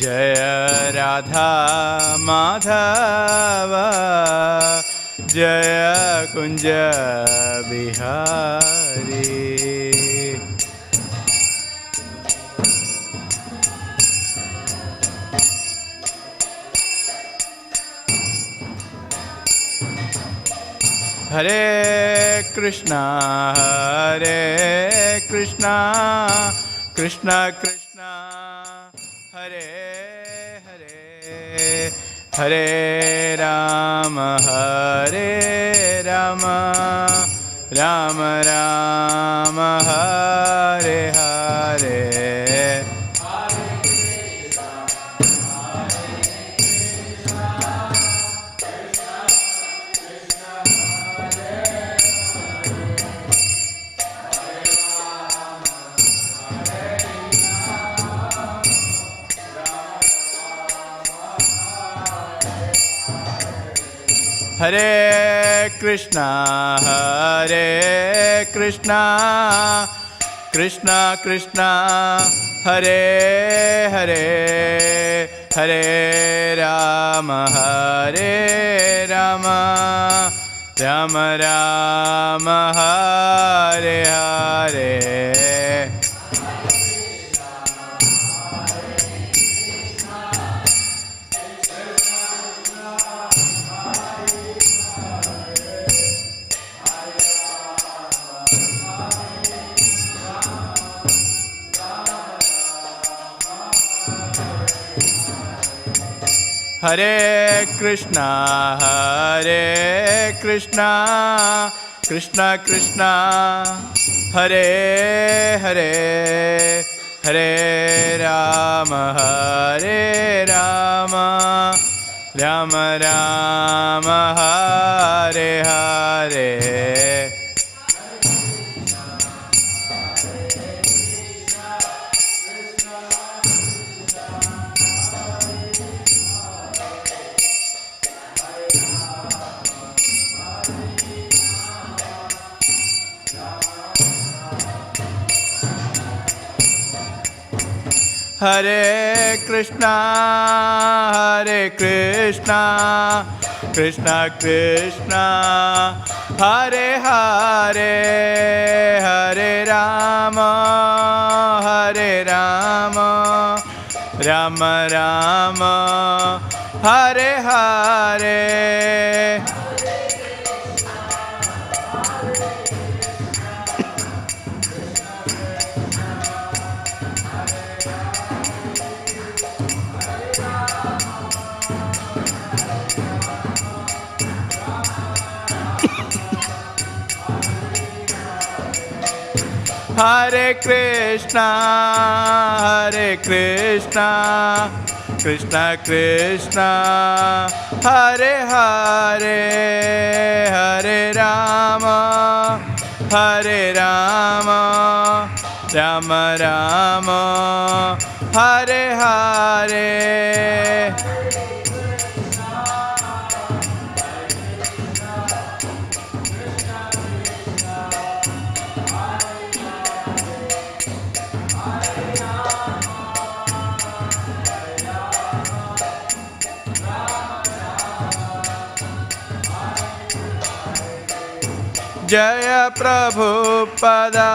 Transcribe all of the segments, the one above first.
Jaya Radha Madhava Jaya Kunja Bihari. Hare Krishna, Hare Krishna, Krishna Krishna, Hare Hare, Hare Rama, Hare Rama, Rama Rama, Hare Hare. Hare Krishna, Hare Krishna, Krishna Krishna, Hare Hare, Hare Rama, Hare Rama, Rama Rama, Hare Hare. Hare Krishna, Hare Krishna, Krishna Krishna, Hare Hare, Hare Rama, Hare Rama, Rama Rama, Hare Hare. Hare Krishna, Hare Krishna, Krishna Krishna, Hare Hare, Hare Rama, Hare Rama, Rama Rama, Hare Hare. Hare Krishna, Hare Krishna, Krishna Krishna, Hare Hare, Hare Rama, Hare Rama, Rama Rama, Hare Hare. Jaya Prabhupada,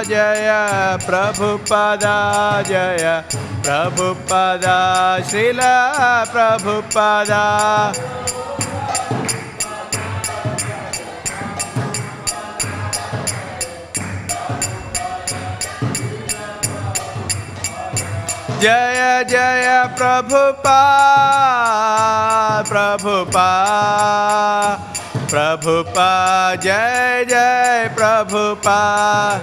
Jaya Prabhupada, Jaya Prabhupada, Srila Prabhupada. Jaya Jaya Prabhupada, Prabhupada, Prabhupada, Jai Jai Prabhupada.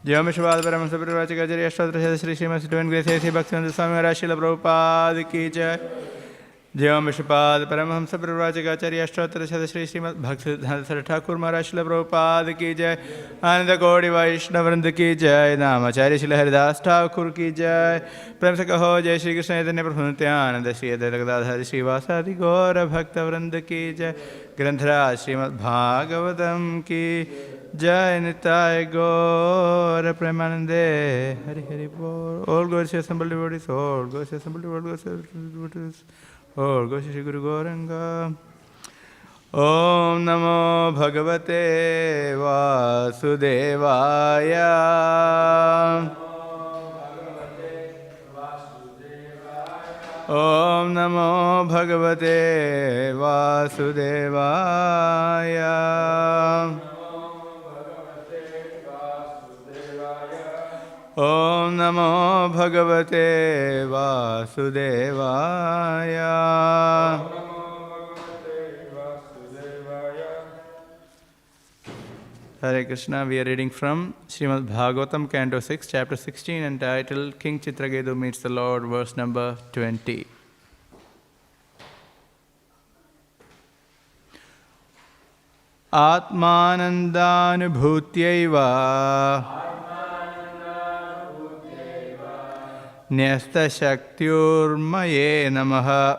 Jai Mishwad Param Sapravacha Jari Ashtadra Shri Srimad Divine Grace Bhaktivedanta Swami Rashila Prabhupada ki jai. Jyam Vishwapad Paramahamsa Prabhupada Ashtotara Shri Śrīmad Bhaktivedanta Thakur Maharaj Śrīla Prabhupada ki jai, Ananda Kodi Vaishnava Vrnda ki jai, Namacharya Śrīla Haridash Thakur ki jai, Prem se kaho jai Shri Krishna Chaitanya Prabhu Nityananda Shri Advaita Gadadhar Srivasadi Gaura Bhakta Vrnda ki jai, Grantharaj Śrīmad Bhāgavatam ki jai, Nitai Gaura Premanande Hari Hari Bol. All glories to assembled devotees, all glories to assembled devotees. Or Gosha Shri Guru Gauranga. Om Namo Bhagavate Vasudevaya. Om Namo Bhagavate Vasudevaya. Om Namo Bhagavate Vasudevaya. Hare Krishna, we are reading from Śrīmad Bhāgavatam, Canto 6, Chapter 16, entitled King Chitraketu Meets the Lord, verse number 20. Atmanandanubhutyaiva Nyasta Shaktyurmaye Namaha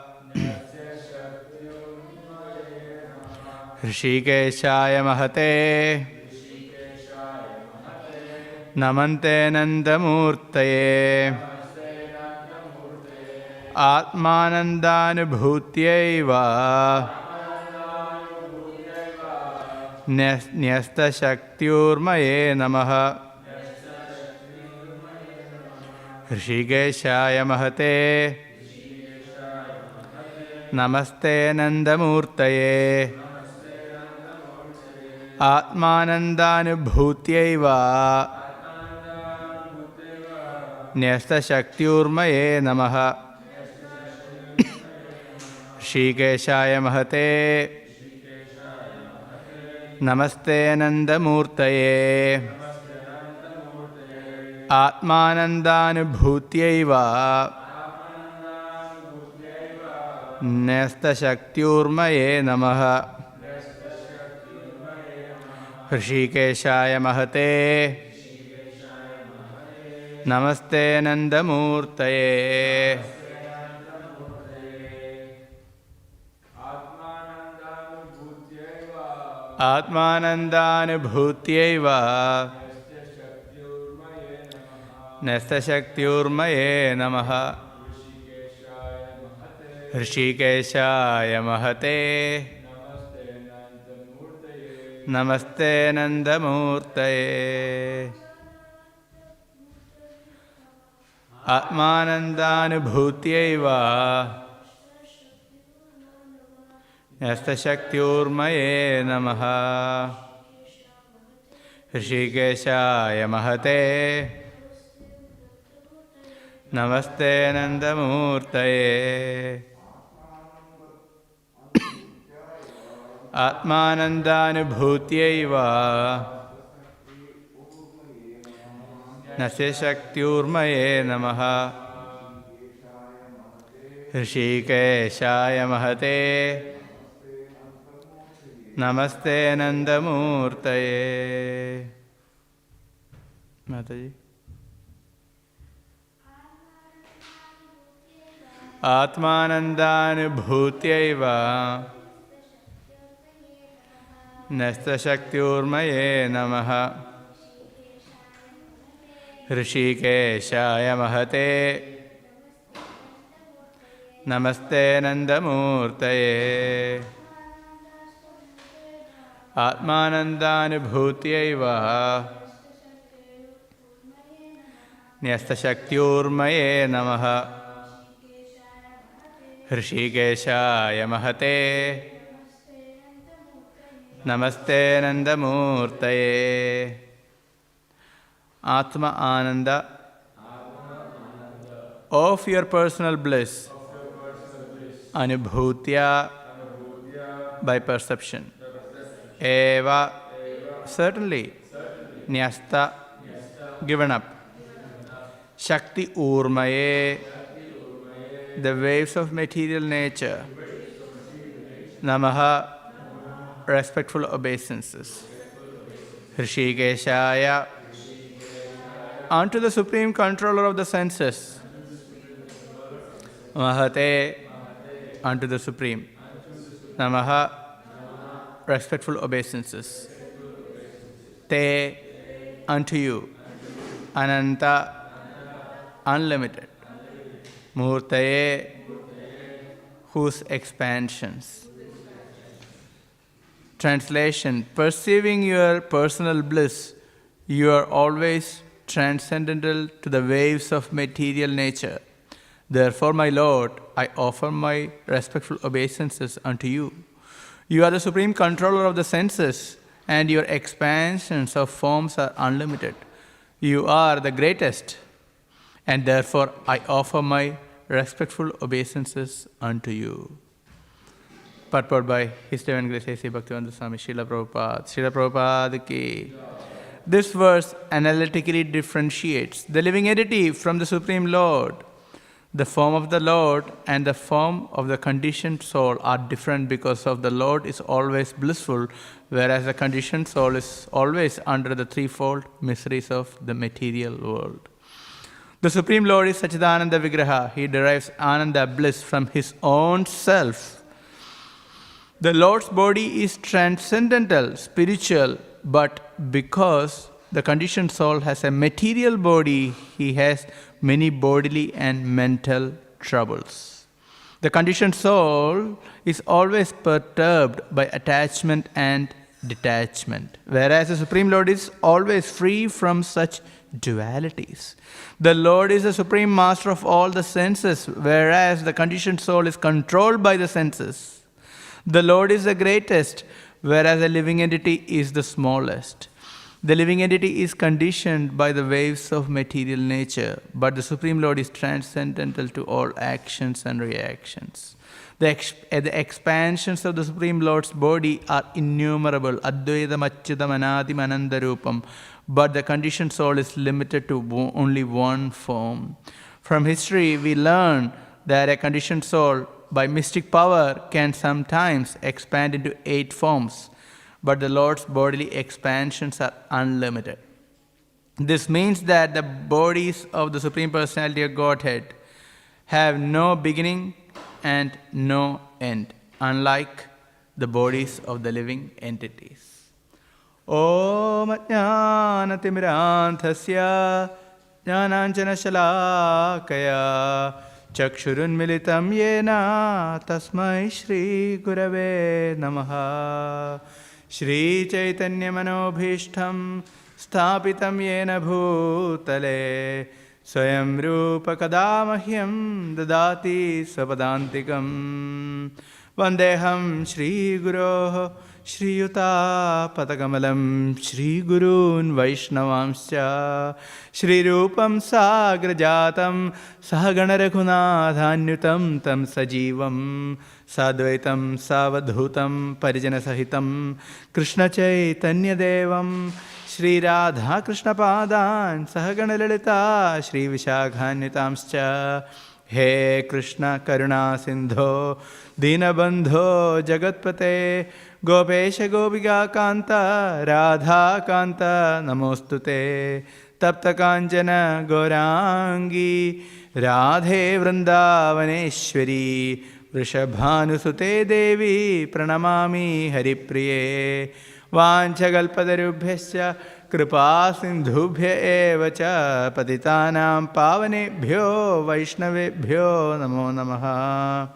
Hrishikeshaya Mahate Namante Nandamurtaye Atmanandanubhutyaiva Nyasta Shaktyurmaye Namaha Hrishikeshaya Mahate Namaste Nandamurtaye Atmanandanubhutyaiva Nyasta Shaktyurmaye Namaha Hrishikeshaya Mahate Namaste Nandamurtaye Atmanandanubhutyaiva Nyasta Shaktyurmaye Namaha Hrishikeshaya Mahate Namaste Nandamurtaye. Atmanandanubhutyaiva Nyasta Shaktyurmaye Namaha Hrishikeshaya Mahate Namaste Nandamurtaye. Atmanandanubhutyaiva Nyasta Shaktyurmaye Namaha Hrishikeshaya Mahate Namaste Nandamurtaye. Atmanandanubhutyaiva Nyasta Shaktyurmaye Namaha Hrishikeshaya Mahate Namaste Nandamurtaye. Mataji. Atmanandanubhutyaiva Nyasta Shaktyurmaye Namaha Hrishikeshaya Mahate Namaste Nandamurtaye. Atmanandanubhutyaiva Nyasta Shaktyurmaye Namaha Hrishikeshaya Mahate Namaste Nandamurtaye. Atma Ananda, of your personal bliss, Anubhutya, by perception, Eva, certainly, Nyasta, given up, Shakti Urmaye, the waves of material nature. Namaha, respectful obeisances. Hrishikeshaya, unto the supreme controller of the senses. Mahate, unto the supreme. Namaha, respectful obeisances. Te, unto you. Ananta, unlimited. Murtaye, whose expansions. Translation: perceiving your personal bliss, you are always transcendental to the waves of material nature. Therefore, my Lord, I offer my respectful obeisances unto you. You are the supreme controller of the senses, and your expansions of forms are unlimited. You are the greatest, and therefore I offer my respectful obeisances unto you. Purport by His Divine Grace A.C. Bhaktivedanta Swami Srila Prabhupada. Srila Prabhupada ki. This verse analytically differentiates the living entity from the Supreme Lord. The form of the Lord and the form of the conditioned soul are different because of the Lord is always blissful, whereas the conditioned soul is always under the threefold miseries of the material world. The Supreme Lord is Sachidananda Vigraha. He derives Ananda bliss from His own self. The Lord's body is transcendental, spiritual, but because the conditioned soul has a material body, he has many bodily and mental troubles. The conditioned soul is always perturbed by attachment and detachment, whereas the Supreme Lord is always free from such dualities. The Lord is the Supreme Master of all the senses, whereas the conditioned soul is controlled by the senses. The Lord is the greatest, whereas the living entity is the smallest. The living entity is conditioned by the waves of material nature, but the Supreme Lord is transcendental to all actions and reactions. The expansions of the Supreme Lord's body are innumerable, Advaitam Achyutam Anadim Anandarupam, but the conditioned soul is limited to only one form. From history, we learn that a conditioned soul, by mystic power, can sometimes expand into 8 forms, but the Lord's bodily expansions are unlimited. This means that the bodies of the Supreme Personality of Godhead have no beginning and no end, unlike the bodies of the living entities. Om Ajnanatimirandhasya Jnananjana Shalakaya Chakshurunmilitam Yena Tasmai Shri Gurave Namaha. Shri Chaitanya Manobhishtam Sthapitam Yena Bhutale Swayam Rupa Kadamahyam Dadati Sapadantikam Vandeham Shri Guroh Shri Yuta Patagamalam Shri Gurun Vaishnavamscha Shri Rupam Sagrajatam Sahagana Raghunathanutam Tam Sajivam Sadvaitam Savadhutam Parijana Sahitam Krishna Chaitanya Devam Shri Radha Krishna Padan Sahagana Lalita Shri Vishakhanyatamscha He Krishna Karuna Sindho Dinabandho Jagatpate Gopesha Gopika Kanta Radha Kanta Namostute Tapta Kanchana Gaurangi Radhe Vrindavaneshwari Vrishabhanusute Devi Pranamami Haripriye Vanchagalpadarubhyasya Kripa Sindhubhya Evacha Patitanam Pavanebhyo Vaishnavebhyo Namo Namaha.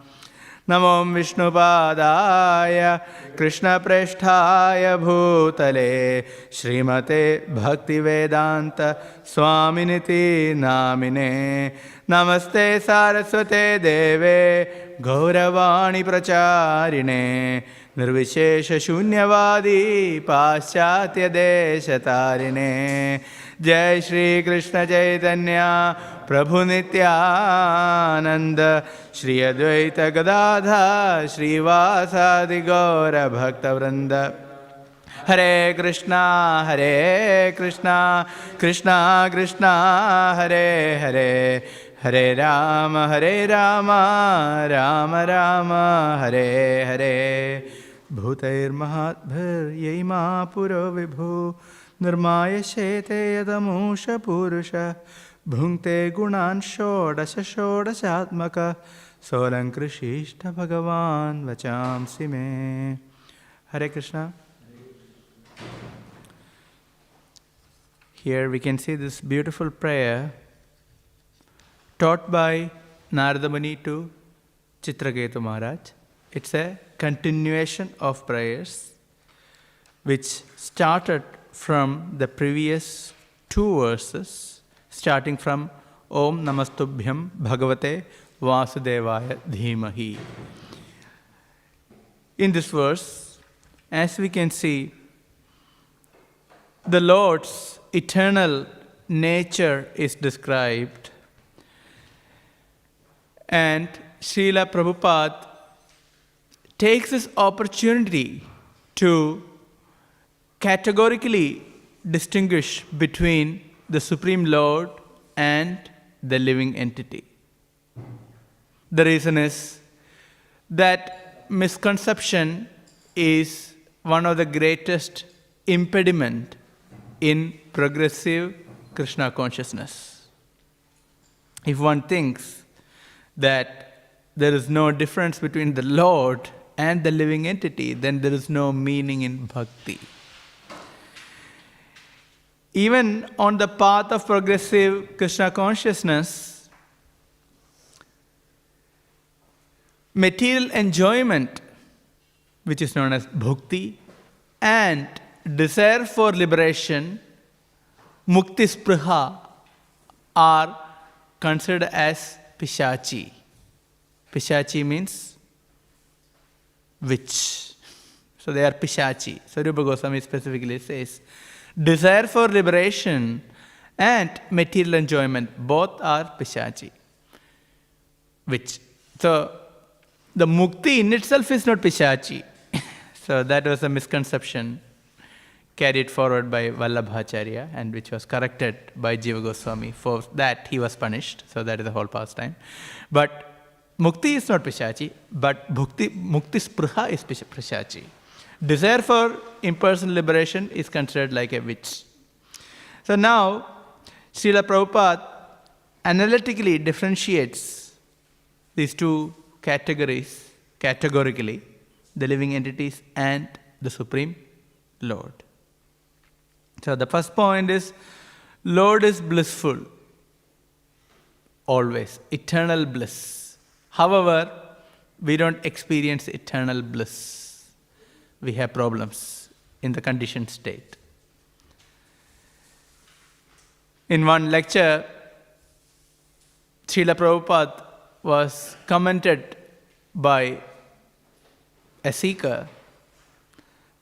Namo Vishnupadaya Krishna Preshthaya Bhutale Śrīmate Bhaktivedanta Swaminiti Namine Namaste Saraswate Deve Gauravani Pracharine Nirvishesha Shunyavadi Paschatya Deshatarine Jai Shri Krishna Chaitanya Prabhu Nityananda Shri Advaita Gadadha Shri Vasadi Gaura Bhakta Vrinda Hare Krishna Krishna Krishna Hare Hare Hare Rama, Rama Rama, Hare Hare. Bhutair Mahatbhir Yaima Puro Vibhu Nirmaya Shete Yadamusha Purusha Bhunkte Gunan Shodasha Shodashatmaka Solankrishishta Bhagavan Vacham Sime. Hare Krishna. Here we can see this beautiful prayer taught by Narada Muni to Chitraketu Maharaj. It's a continuation of prayers which started from the previous two verses, starting from Om Namastubhyam Bhagavate Vasudevaya Dhimahi. In this verse, as we can see, the Lord's eternal nature is described, and Srila Prabhupada takes this opportunity to categorically distinguish between the Supreme Lord and the living entity. The reason is that misconception is one of the greatest impediment in progressive Krishna consciousness. If one thinks that there is no difference between the Lord and the living entity, then there is no meaning in bhakti. Even on the path of progressive Krishna consciousness, material enjoyment, which is known as bhakti, and desire for liberation, mukti spriha, are considered as pishachi. Pishachi means witch. So they are pishachi. So Rupa Goswami specifically says, desire for liberation and material enjoyment, both are pishachi. Witch. So the mukti in itself is not pishachi. So that was a misconception carried forward by Vallabhacharya, and which was corrected by Jiva Goswami. For that he was punished. So that is the whole pastime. But mukti is not pishachi, but mukti spriha is pishachi. Desire for impersonal liberation is considered like a witch. So now, Srila Prabhupada analytically differentiates these two categories, categorically, the living entities and the Supreme Lord. So the first point is, Lord is blissful, always, eternal bliss. However, we don't experience eternal bliss. We have problems in the conditioned state. In one lecture, Srila Prabhupada was commented by a seeker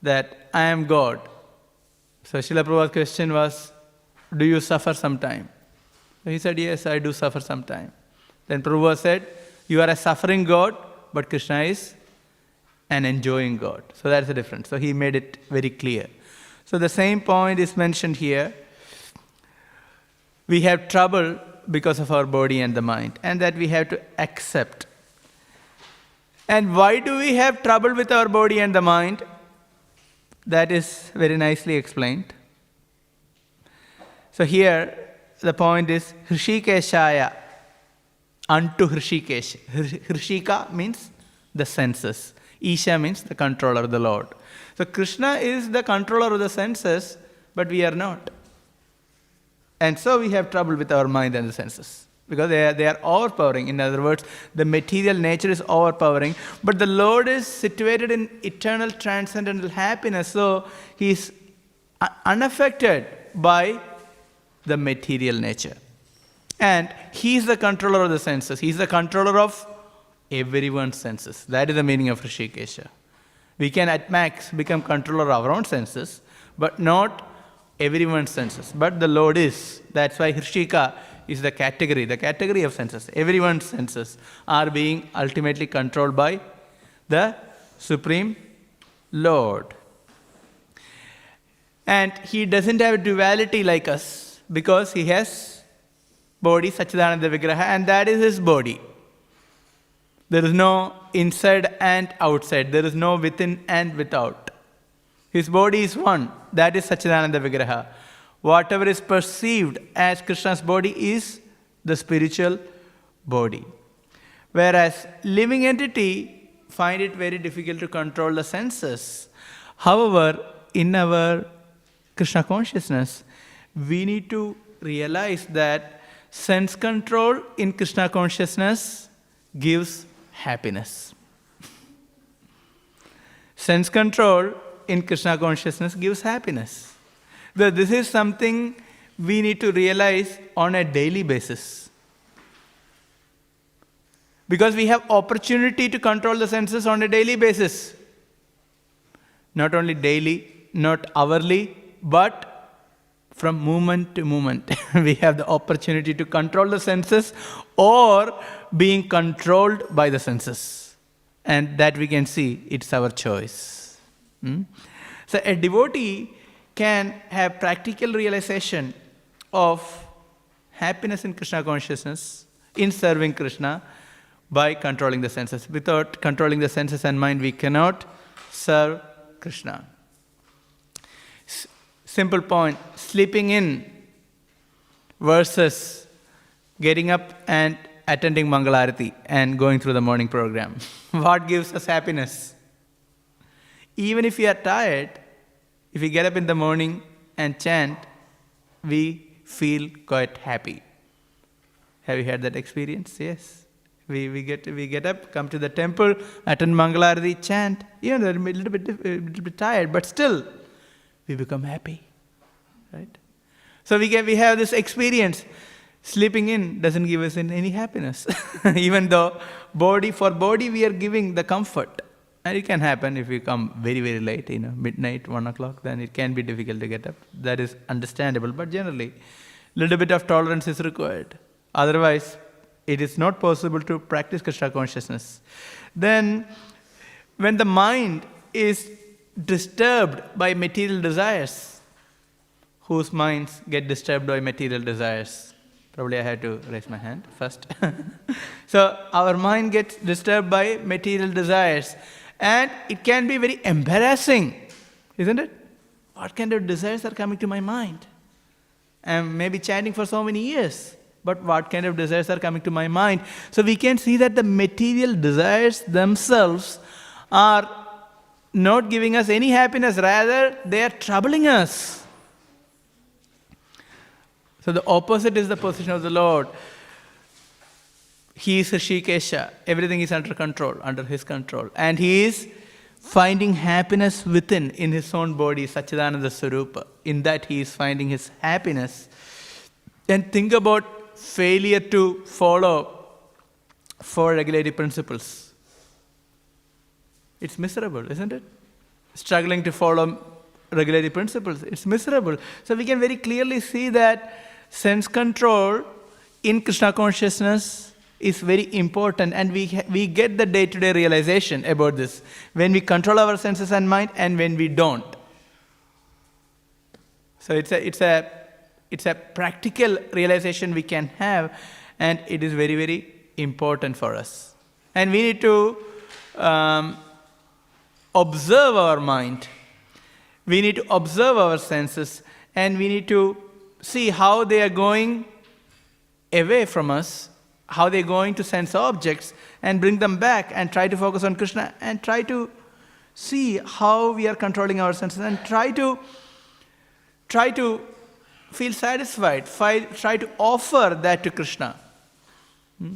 that I am God. So Srila Prabhupada's question was, do you suffer sometime? So he said, yes, I do suffer sometime. Then Prabhupada said, you are a suffering God, but Krishna is an enjoying God. So that's the difference. So he made it very clear. So the same point is mentioned here. We have trouble because of our body and the mind, and that we have to accept. And why do we have trouble with our body and the mind? That is very nicely explained. So here the point is Hrishikeshaya, unto Hrishikesh. Hrishika means the senses. Isha means the controller, the Lord. So Krishna is the controller of the senses, but we are not. And so we have trouble with our mind and the senses, because they are overpowering. In other words, the material nature is overpowering, but the Lord is situated in eternal transcendental happiness, so he is unaffected by the material nature. And he is the controller of the senses. He is the controller of everyone's senses. That is the meaning of Hrishikesha. We can at max become controller of our own senses, but not everyone's senses. But the Lord is. That's why Hrishika is the category of senses. Everyone's senses are being ultimately controlled by the Supreme Lord. And he doesn't have a duality like us, because he has body, Satchidananda Vigraha, and that is his body. There is no inside and outside. There is no within and without. His body is one. That is Satchidananda Vigraha. Whatever is perceived as Krishna's body is the spiritual body. Whereas living entity find it very difficult to control the senses. However, in our Krishna consciousness, we need to realize that sense control in Krishna consciousness gives happiness. Sense control in Krishna consciousness gives happiness. This is something we need to realize on a daily basis. Because we have opportunity to control the senses on a daily basis. Not only daily, not hourly, but from moment to moment. We have the opportunity to control the senses or being controlled by the senses. And that we can see, it's our choice. So a devotee can have practical realization of happiness in Krishna consciousness, in serving Krishna, by controlling the senses. Without controlling the senses and mind, we cannot serve Krishna. Simple point, sleeping in versus getting up and attending Mangalarati and going through the morning program. What gives us happiness? Even if we are tired, if we get up in the morning and chant, we feel quite happy. Have you had that experience? Yes. We get up, come to the temple, attend Mangalarati, chant. Even though we're a little bit tired, but still we become happy, right? So we have this experience. Sleeping in doesn't give us any happiness, even though for body we are giving the comfort. And it can happen if we come very, very late, midnight, 1 o'clock, then it can be difficult to get up. That is understandable, but generally, little bit of tolerance is required. Otherwise, it is not possible to practice Krishna consciousness. Then, when the mind is disturbed by material desires, whose minds get disturbed by material desires? Probably I had to raise my hand first. So, our mind gets disturbed by material desires. And it can be very embarrassing, isn't it? What kind of desires are coming to my mind? I'm maybe chanting for so many years, but what kind of desires are coming to my mind? So we can see that the material desires themselves are not giving us any happiness, rather they are troubling us. So the opposite is the position of the Lord. He is Hrishikesha. Everything is under control, under his control. And he is finding happiness within, in his own body, Satchidananda Swarupa. In that he is finding his happiness. And think about failure to follow 4 regulative principles. It's miserable, isn't it? Struggling to follow regulative principles, it's miserable. So we can very clearly see that sense control in Krishna consciousness is very important, and we get the day-to-day realization about this when we control our senses and mind and when we don't. So it's a practical realization we can have, and it is very, very important for us. And we need to observe our mind. We need to observe our senses, and we need to see how they are going away from us, how they're going to sense objects, and bring them back and try to focus on Krishna and try to see how we are controlling our senses and try to feel satisfied, try to offer that to Krishna.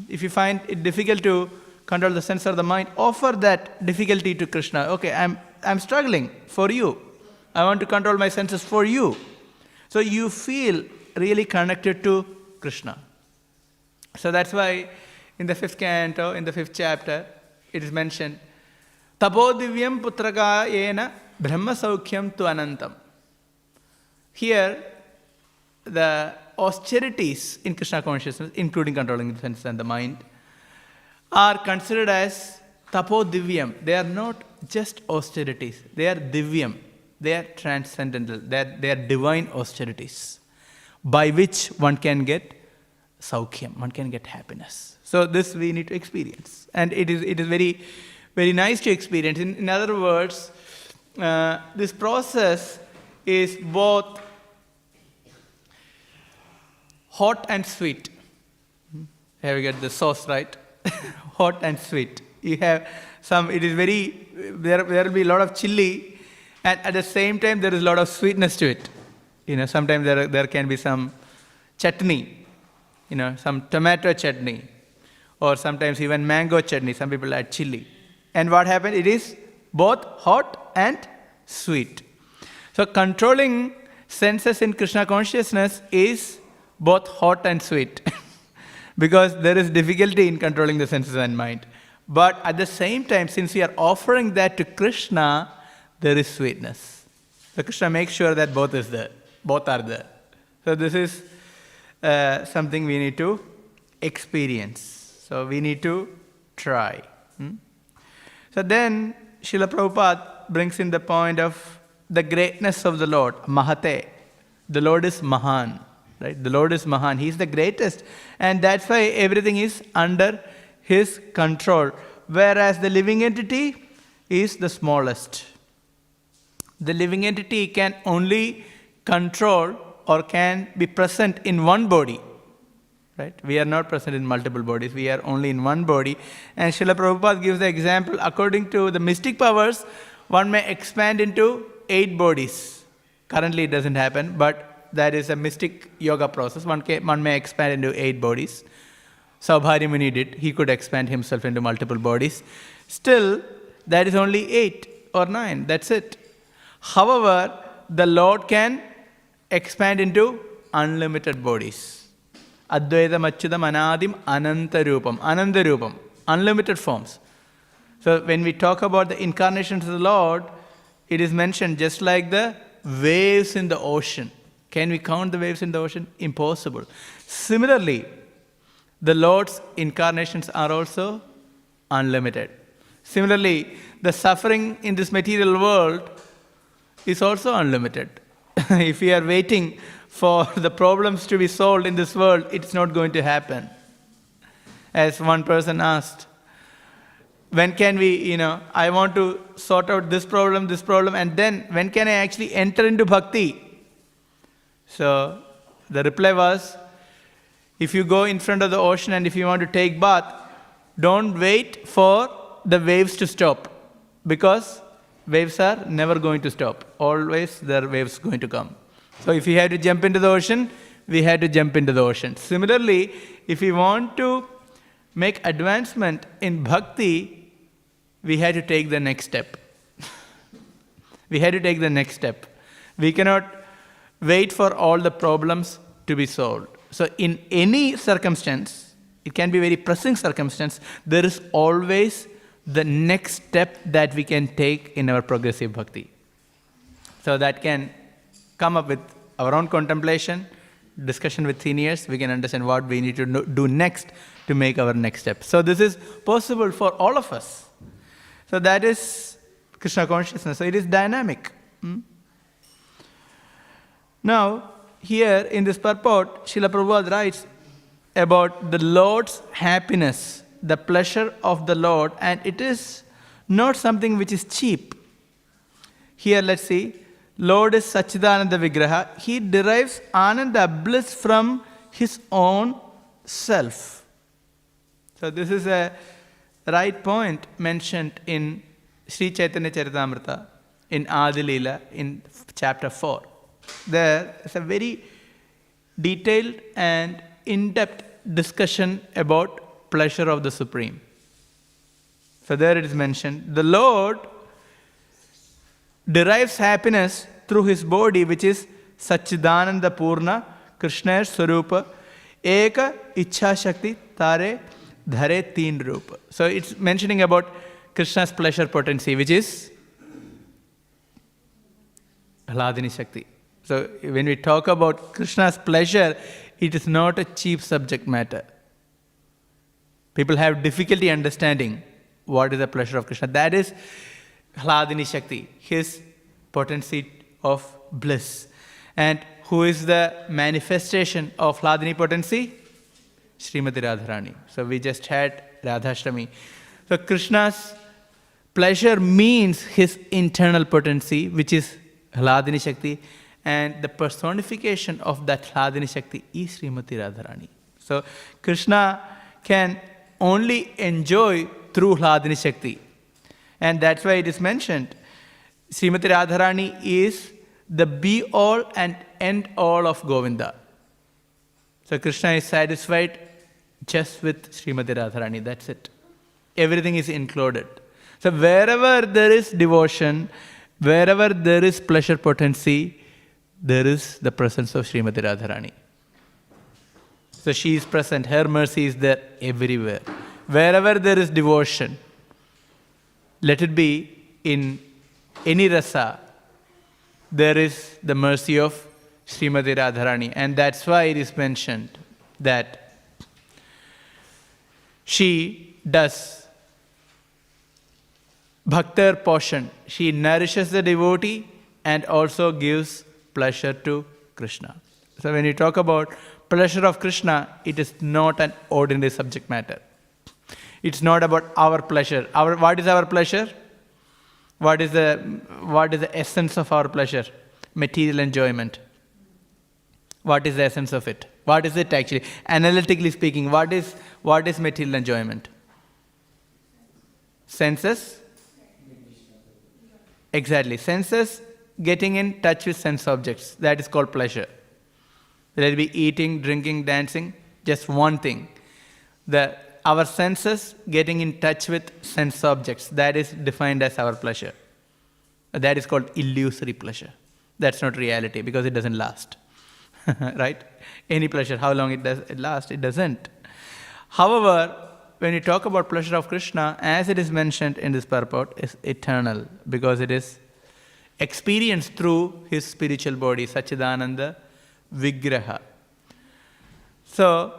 If you find it difficult to control the sense of the mind, offer that difficulty to Krishna. Okay, I'm struggling for you. I want to control my senses for you. So you feel really connected to Krishna. So that's why in the 5th canto, in the 5th chapter, it is mentioned, Tapodivyam putraka yena brahma saukhyam tu anantam. Here, the austerities in Krishna consciousness, including controlling the senses and the mind, are considered as tapodivyam. They are not just austerities. They are divyam. They are transcendental. They are divine austerities by which one can get saukhyam, one can get happiness. So this we need to experience. And it is very, very nice to experience. In other words, this process is both hot and sweet. Here we get the sauce, right? Hot and sweet. You have some, it is very, there will be a lot of chili, and at the same time there is a lot of sweetness to it. Sometimes there can be some chutney, some tomato chutney, or sometimes even mango chutney. Some people add chili. And what happens? It is both hot and sweet. So controlling senses in Krishna consciousness is both hot and sweet. Because there is difficulty in controlling the senses and mind. But at the same time, since we are offering that to Krishna, there is sweetness. So Krishna makes sure that both are there. So this is something we need to experience. So we need to try. So then Srila Prabhupada brings in the point of the greatness of the Lord, Mahate. The Lord is Mahan. Right? The Lord is Mahan. He is the greatest. And that's why everything is under His control. Whereas the living entity is the smallest. The living entity can only control or can be present in one body. Right? We are not present in multiple bodies. We are only in one body. And Srila Prabhupada gives the example, according to the mystic powers, one may expand into 8 bodies. Currently it doesn't happen, but that is a mystic yoga process. One may expand into 8 bodies. Saubhari Muni did. He could expand himself into multiple bodies. Still, that is only 8 or 9. That's it. However, the Lord can expand into unlimited bodies. Advaitam Achyutam Anadim Anantarupam. Anantarupam. Unlimited forms. So when we talk about the incarnations of the Lord, it is mentioned just like the waves in the ocean. Can we count the waves in the ocean? Impossible. Similarly, the Lord's incarnations are also unlimited. Similarly, the suffering in this material world is also unlimited. If we are waiting for the problems to be solved in this world, it's not going to happen. As one person asked, when can we, I want to sort out this problem, and then when can I actually enter into bhakti? So the reply was, if you go in front of the ocean and if you want to take bath, don't wait for the waves to stop, because waves are never going to stop. Always there are waves going to come. So if we had to jump into the ocean, we had to jump into the ocean. Similarly, if we want to make advancement in bhakti, we had to take the next step. We had to take the next step. We cannot wait for all the problems to be solved. So in any circumstance, it can be very pressing circumstance, there is always the next step that we can take in our progressive bhakti. So that can come up with our own contemplation, discussion with seniors, we can understand what we need to do next to make our next step. So this is possible for all of us. So that is Krishna consciousness. So it is dynamic. Now, here in this purport, Srila Prabhupada writes about the Lord's happiness, the pleasure of the Lord, and it is not something which is cheap. Here, let's see. Lord is Sachidananda Vigraha. He derives Ananda, bliss, from His own self. So this is a right point mentioned in Sri Chaitanya Charitamrita, in Adi Leela, in chapter 4. There is a very detailed and in-depth discussion about pleasure of the Supreme. So there it is mentioned. The Lord derives happiness through His body, which is Sachidananda Purna, Krishna's Swarupa, Eka Ichha Shakti Tare Dhare Teen Rupa. So it's mentioning about Krishna's pleasure potency, which is Hladini Shakti. So when we talk about Krishna's pleasure, it is not a cheap subject matter. People have difficulty understanding what is the pleasure of Krishna. That is Hladini Shakti, His potency of bliss. And who is the manifestation of Hladini potency? Srimati Radharani. So we just had Radhashtami. So Krishna's pleasure means his internal potency, which is Hladini Shakti, and the personification of that Hladini Shakti is Srimati Radharani. So Krishna can only enjoy through Hladini Shakti. And that's why it is mentioned, Srimati Radharani is the be-all and end-all of Govinda. So Krishna is satisfied just with Srimati Radharani, that's it. Everything is included. So wherever there is devotion, wherever there is pleasure potency, there is the presence of Srimati Radharani. So she is present, her mercy is there everywhere. Wherever there is devotion, let it be in any rasa, there is the mercy of Srimati Radharani. And that's why it is mentioned that she does Bhaktar Poshan. She nourishes the devotee and also gives pleasure to Krishna. So when you talk about pleasure of Krishna, it is not an ordinary subject matter. It's not about our pleasure. What is our pleasure? What is the essence of our pleasure? Material enjoyment. What is the essence of it? What is it actually? Analytically speaking, what is material enjoyment? Senses? Exactly. Senses getting in touch with sense objects. That is called pleasure. Let it be eating, drinking, dancing, just one thing. Our senses getting in touch with sense objects, that is defined as our pleasure. That is called illusory pleasure. That's not reality because it doesn't last. Right? Any pleasure, how long it lasts? It doesn't. However, when you talk about pleasure of Krishna, as it is mentioned in this purport, is eternal because it is experienced through his spiritual body, Sachidananda Vigraha. So,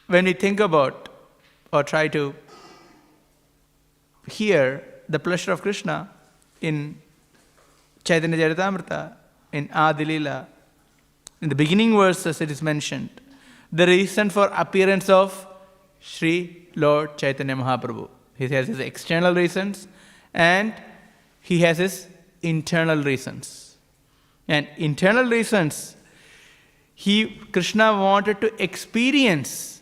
when we think about or try to hear the pleasure of Krishna in Chaitanya Charitamrita, in Adilila, in the beginning verses it is mentioned, the reason for appearance of Sri Lord Chaitanya Mahaprabhu. He has his external reasons and he has his internal reasons. And internal reasons, Krishna wanted to experience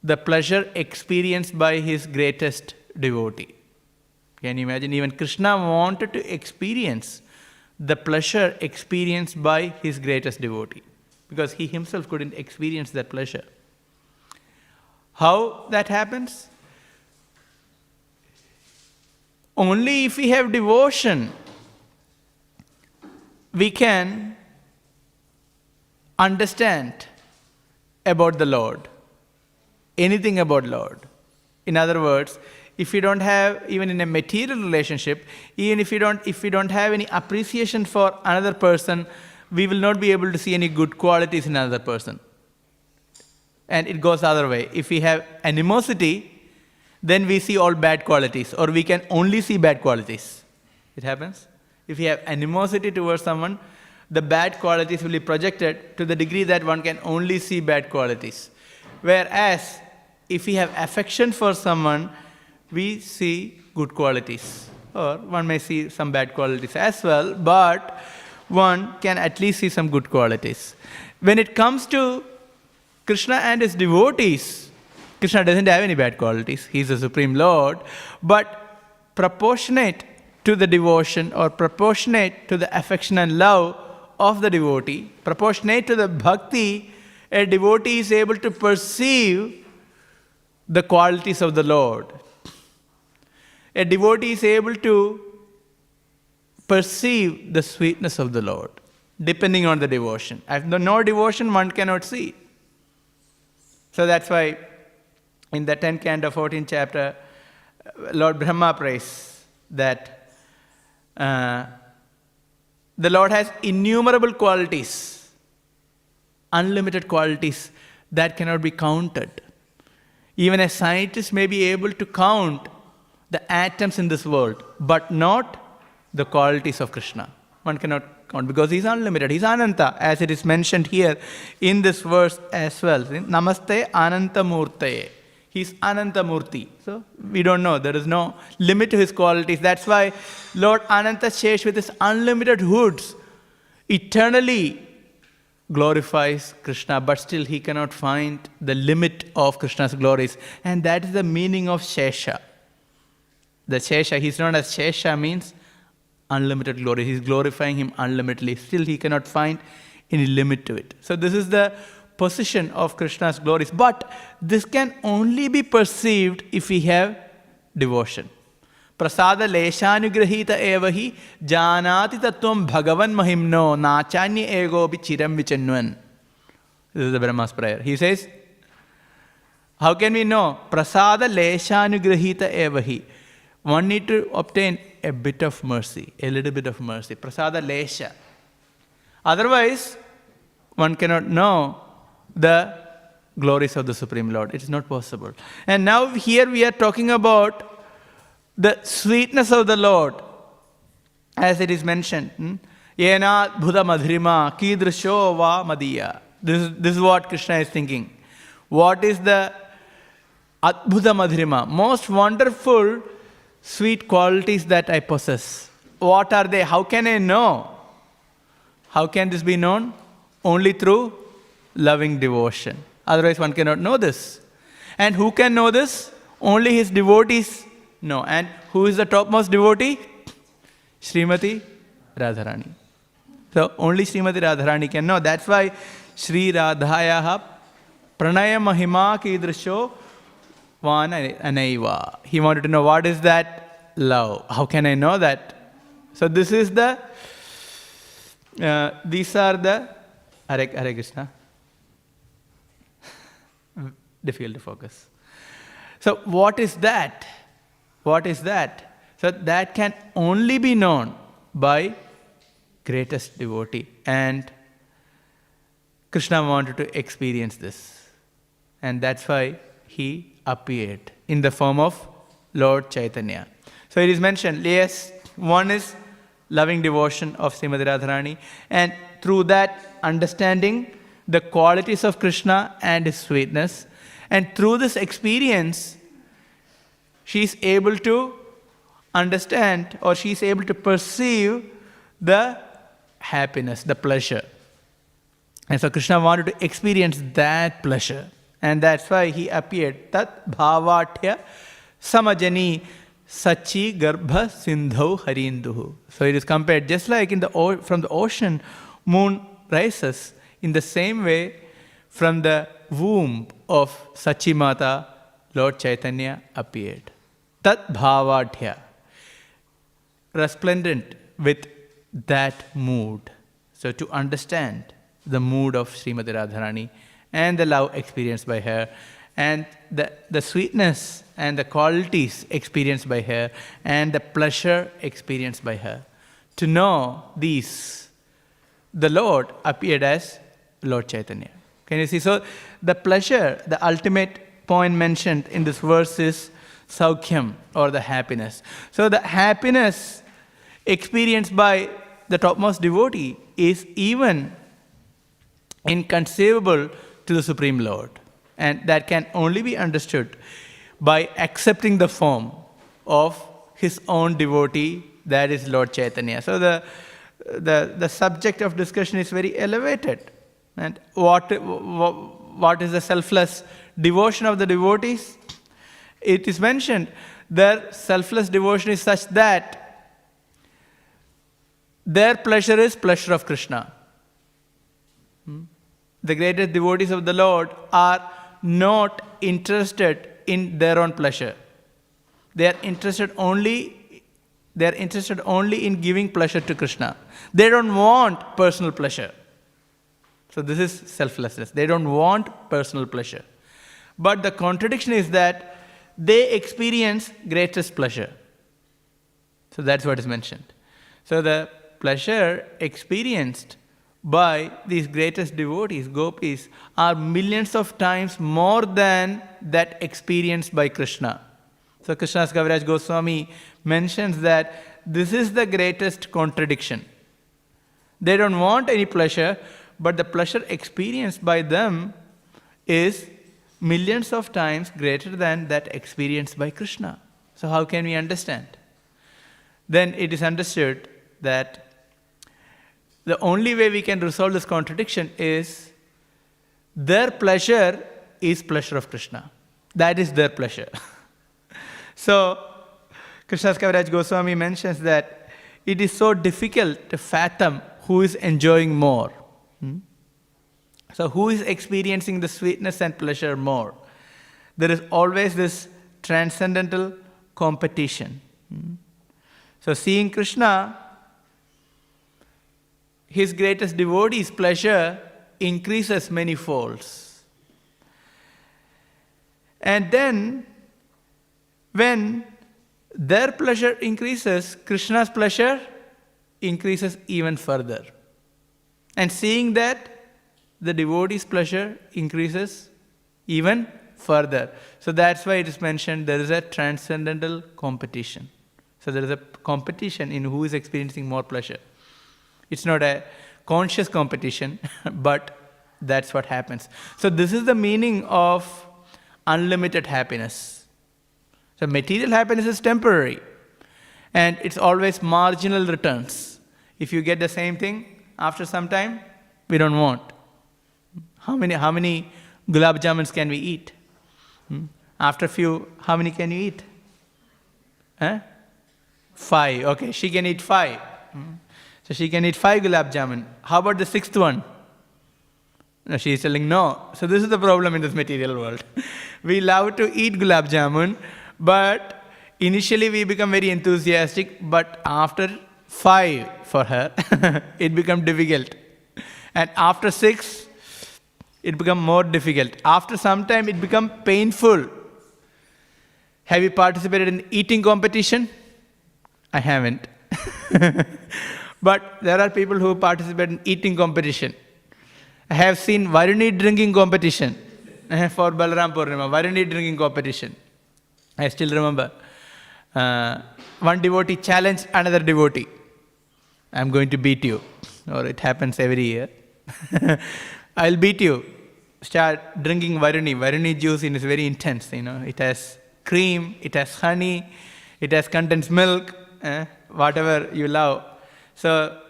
the pleasure experienced by his greatest devotee. Can you imagine? Even Krishna wanted to experience the pleasure experienced by his greatest devotee because he himself couldn't experience that pleasure. How that happens? Only if we have devotion, we can understand about the Lord. Anything about Lord. In other words, if we don't have, even in a material relationship, even if we don't have any appreciation for another person, we will not be able to see any good qualities in another person. And it goes the other way. If we have animosity, then we see all bad qualities, or we can only see bad qualities. It happens. If we have animosity towards someone, the bad qualities will be projected to the degree that one can only see bad qualities. Whereas, if we have affection for someone, we see good qualities. Or one may see some bad qualities as well, but one can at least see some good qualities. When it comes to Krishna and his devotees, Krishna doesn't have any bad qualities. He is the Supreme Lord. But proportionate to the devotion or proportionate to the affection and love of the devotee, proportionate to the bhakti, a devotee is able to perceive the qualities of the Lord. A devotee is able to perceive the sweetness of the Lord, depending on the devotion. If there is no devotion, one cannot see. So that's why in the 10th canto, 14th chapter, Lord Brahma prays that the Lord has innumerable qualities, unlimited qualities that cannot be counted. Even a scientist may be able to count the atoms in this world, but not the qualities of Krishna. One cannot count because He is unlimited. He is Ananta, as it is mentioned here in this verse as well. Namaste Ananta Murtaye. He is Ananta Murti. So we don't know. There is no limit to His qualities. That's why Lord Ananta Shesh with His unlimited hoods eternally glorifies Krishna, but still He cannot find the limit of Krishna's glories. And that is the meaning of Shesha. The Shesha, He's known as Shesha, means unlimited glory. He's glorifying Him unlimitedly. Still He cannot find any limit to it. So this is the position of Krishna's glories. But this can only be perceived if we have devotion. Prasada leshanugrahita evahi janati tattvam bhagavan mahimno nachanya ego bi chiram vichanvan. This is the Brahma's prayer. He says, how can we know? Prasada leshanugrahita evahi. One need to obtain a bit of mercy, a little bit of mercy. Prasada lesha. Otherwise, one cannot know the glories of the Supreme Lord. It is not possible. And now here we are talking about the sweetness of the Lord, as it is mentioned. Yena bhuda madhrima kidrisho va madiya. This is what Krishna is thinking. What is the adbhuta madhrima? Most wonderful sweet qualities that I possess. What are they? How can I know? How can this be known? Only through loving devotion. Otherwise one cannot know this. And who can know this? Only his devotees know. And who is the topmost devotee? Srimati Radharani. So only Srimati Radharani can know. That's why Sri Radhayaha Pranaya Mahima Kidrisho Vana Anaiva. He wanted to know what is that love. How can I know that? So this is the, these are the, Hare Krishna. Difficult to focus. So what is that? What is that? So that can only be known by greatest devotee. And Krishna wanted to experience this. And that's why he appeared in the form of Lord Chaitanya. So it is mentioned, yes, one is loving devotion of Srimati Radharani, and through that understanding the qualities of Krishna and his sweetness, and through this experience she is able to understand, or she is able to perceive the happiness, the pleasure. And so Krishna wanted to experience that pleasure. And that's why he appeared. Tat bhavatya samajani sachi garbha sindhau harinduhu. So it is compared just like from the ocean, moon rises. In the same way, from the womb of Sachi Mata, Lord Chaitanya appeared. Tat bhavatya. Resplendent with that mood. So to understand the mood of Srimati Radharani and the love experienced by her, and the sweetness and the qualities experienced by her, and the pleasure experienced by her. To know these, the Lord appeared as Lord Chaitanya. Can you see? So the pleasure, the ultimate point mentioned in this verse is Saukhyam, or the happiness. So the happiness experienced by the topmost devotee is even inconceivable to the Supreme Lord. And that can only be understood by accepting the form of his own devotee, that is Lord Chaitanya. So the subject of discussion is very elevated. And what is the selfless devotion of the devotees? It is mentioned, their selfless devotion is such that their pleasure is pleasure of Krishna. The greatest devotees of the Lord are not interested in their own pleasure. They are interested only in giving pleasure to Krishna. They don't want personal pleasure. So this is selflessness. They don't want personal pleasure. But the contradiction is that they experience greatest pleasure. So that's what is mentioned. So the pleasure experienced by these greatest devotees, gopis, are millions of times more than that experienced by Krishna. So Krishna's Kaviraj Goswami mentions that this is the greatest contradiction. They don't want any pleasure, but the pleasure experienced by them is millions of times greater than that experienced by Krishna. So how can we understand? Then it is understood that the only way we can resolve this contradiction is their pleasure is pleasure of Krishna. That is their pleasure. So Krishnadas Kaviraj Goswami mentions that it is so difficult to fathom who is enjoying more. So who is experiencing the sweetness and pleasure more? There is always this transcendental competition. So seeing Krishna, his greatest devotee's pleasure increases many folds. And then when their pleasure increases, Krishna's pleasure increases even further. And seeing that, the devotee's pleasure increases even further. So that's why it is mentioned there is a transcendental competition. So there is a competition in who is experiencing more pleasure. It's not a conscious competition, but that's what happens. So this is the meaning of unlimited happiness. So material happiness is temporary, and it's always marginal returns. If you get the same thing, after some time, we don't want. How many gulab jamuns can we eat? After a few, how many can you eat? 5. Okay, she can eat 5. So she can eat 5 gulab jamun. How about the 6th one? No, she is telling no. So this is the problem in this material world. We love to eat gulab jamun, but initially we become very enthusiastic, but after 5 for her, it becomes difficult. And after 6, it becomes more difficult. After some time, it becomes painful. Have you participated in eating competition? I haven't. But there are people who participate in eating competition. I have seen Varuni drinking competition for Balaram Purnima, Varuni drinking competition. I still remember. One devotee challenged another devotee. I'm going to beat you. Or it happens every year. I'll beat you. Start drinking Varuni. Varuni juice is very intense. It has cream, it has honey, it has contains milk, whatever you love. So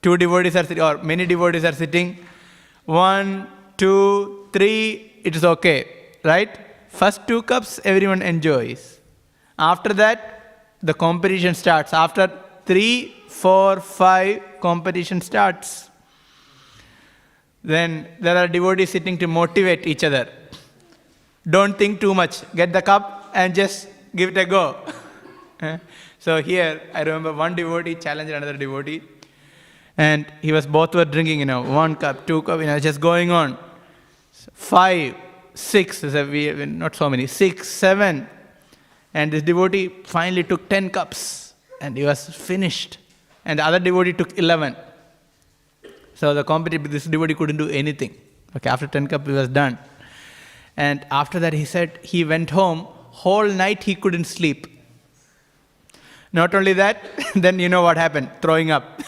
2 devotees are sitting, or many devotees are sitting. 1, 2, 3, it is okay, right? First 2 cups, everyone enjoys. After that, the competition starts. After 3, 4, 5, competition starts. Then there are devotees sitting to motivate each other. Don't think too much. Get the cup and just give it a go. So here, I remember one devotee challenged another devotee. And both were drinking, 1 cup, 2 cup, just going on. 5, 6, not so many, 6, 7. And this devotee finally took 10 cups. And he was finished. And the other devotee took 11. So this devotee couldn't do anything. Okay, after 10 cups, he was done. And after that, he said he went home. Whole night he couldn't sleep. Not only that, then you know what happened, throwing up.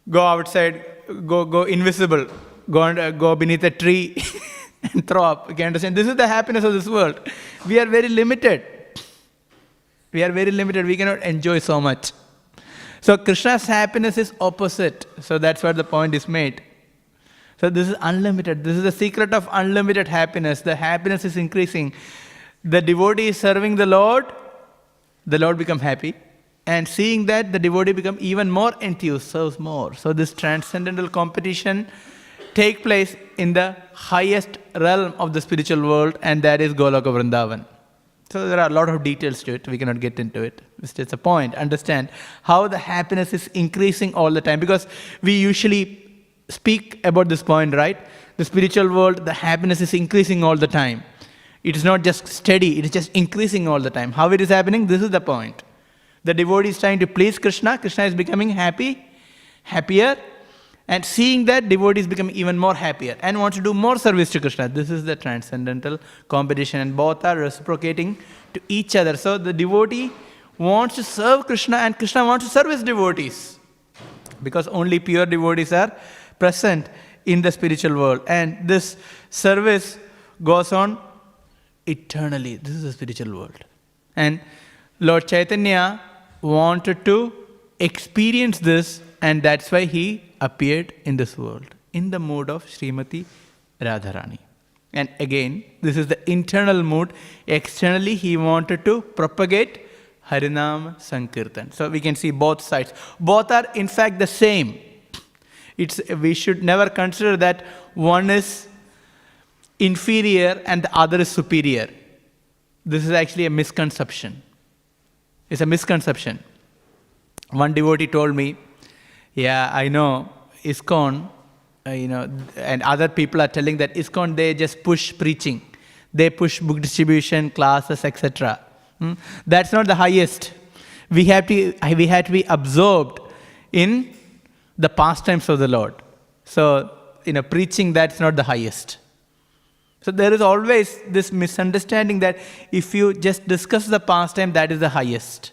Go outside, go invisible, go beneath a tree and throw up. You can understand? This is the happiness of this world. We are very limited. We cannot enjoy so much. So Krishna's happiness is opposite. So that's where the point is made. So this is unlimited. This is the secret of unlimited happiness. The happiness is increasing. The devotee is serving the Lord becomes happy. And seeing that, the devotee becomes even more enthused, serves more. So this transcendental competition takes place in the highest realm of the spiritual world, and that is Goloka Vrindavan. So there are a lot of details to it. We cannot get into it. It's just a point. Understand how the happiness is increasing all the time. Because we usually speak about this point, right? The spiritual world, the happiness is increasing all the time. It is not just steady. It is just increasing all the time. How it is happening? This is the point. The devotee is trying to please Krishna. Krishna is becoming happier. And seeing that, devotee is becoming even more happier and wants to do more service to Krishna. This is the transcendental competition, and both are reciprocating to each other. So the devotee wants to serve Krishna, and Krishna wants to serve his devotees. because only pure devotees are present in the spiritual world. And this service goes on eternally. This is the spiritual world. And Lord Chaitanya wanted to experience this, and that's why he appeared in this world in the mood of Srimati Radharani. And again, this is the internal mood. Externally, he wanted to propagate Harinam Sankirtan. So we can see both sides. Both are in fact the same. We should never consider that one is inferior and the other is superior. This is actually a misconception. It's a misconception. One devotee told me, yeah, I know ISKCON, and other people are telling that ISKCON, they just push preaching. They push book distribution, classes, etc. That's not the highest. We have to be absorbed in the pastimes of the Lord. So, preaching, that's not the highest. So there is always this misunderstanding that if you just discuss the pastime, that is the highest.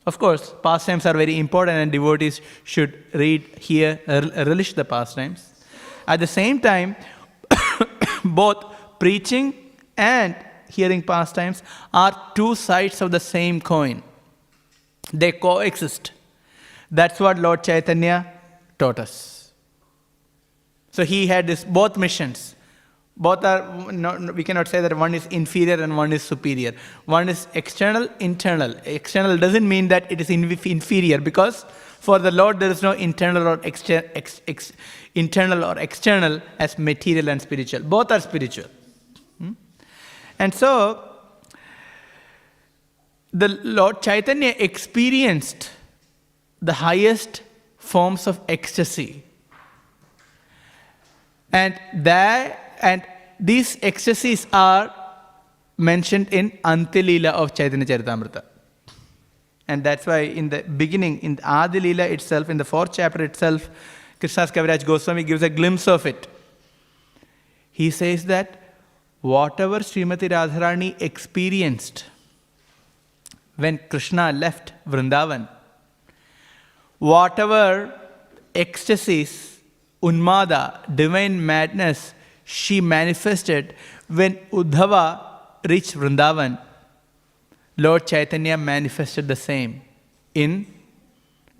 Of course, pastimes are very important and devotees should read, hear, relish the pastimes. At the same time, both preaching and hearing pastimes are two sides of the same coin. They coexist. That's what Lord Chaitanya taught us. So he had both missions. Both are, we cannot say that one is inferior and one is superior. One is external, internal. External doesn't mean that it is inferior, because for the Lord there is no internal or internal or external as material and spiritual. Both are spiritual. And so, the Lord Chaitanya experienced the highest forms of ecstasy. And these ecstasies are mentioned in Antilila of Chaitanya Charitamrita. And that's why in the beginning, in the Adi Leela itself, in the 4th chapter itself, Krishna's Kaviraj Goswami gives a glimpse of it. He says that whatever Srimati Radharani experienced when Krishna left Vrindavan, whatever ecstasies, Unmada, divine madness, she manifested when Uddhava reached Vrindavan, Lord Chaitanya manifested the same in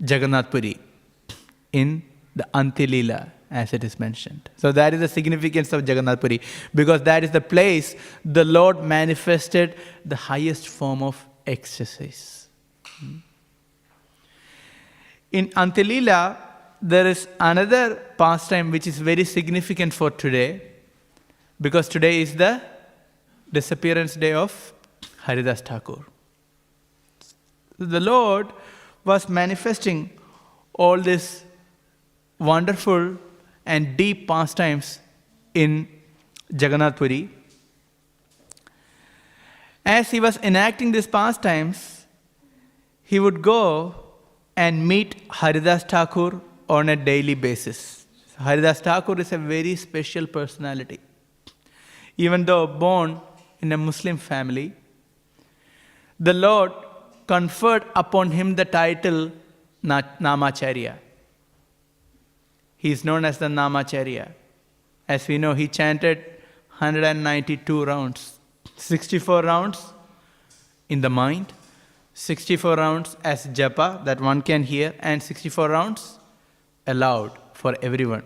Jagannath Puri, in the Antilila, as it is mentioned. So that is the significance of Jagannath Puri, because that is the place the Lord manifested the highest form of ecstasies. In Antilila, there is another pastime which is very significant for today, because today is the disappearance day of Haridash Thakur. The Lord was manifesting all these wonderful and deep pastimes in Jagannath Puri. As he was enacting these pastimes, he would go and meet Haridash Thakur on a daily basis. Haridash Thakur is a very special personality. Even though born in a Muslim family, the Lord conferred upon him the title Namacharya. He is known as the Namacharya. As we know, he chanted 192 rounds. 64 rounds in the mind, 64 rounds as japa that one can hear, and 64 rounds aloud for everyone.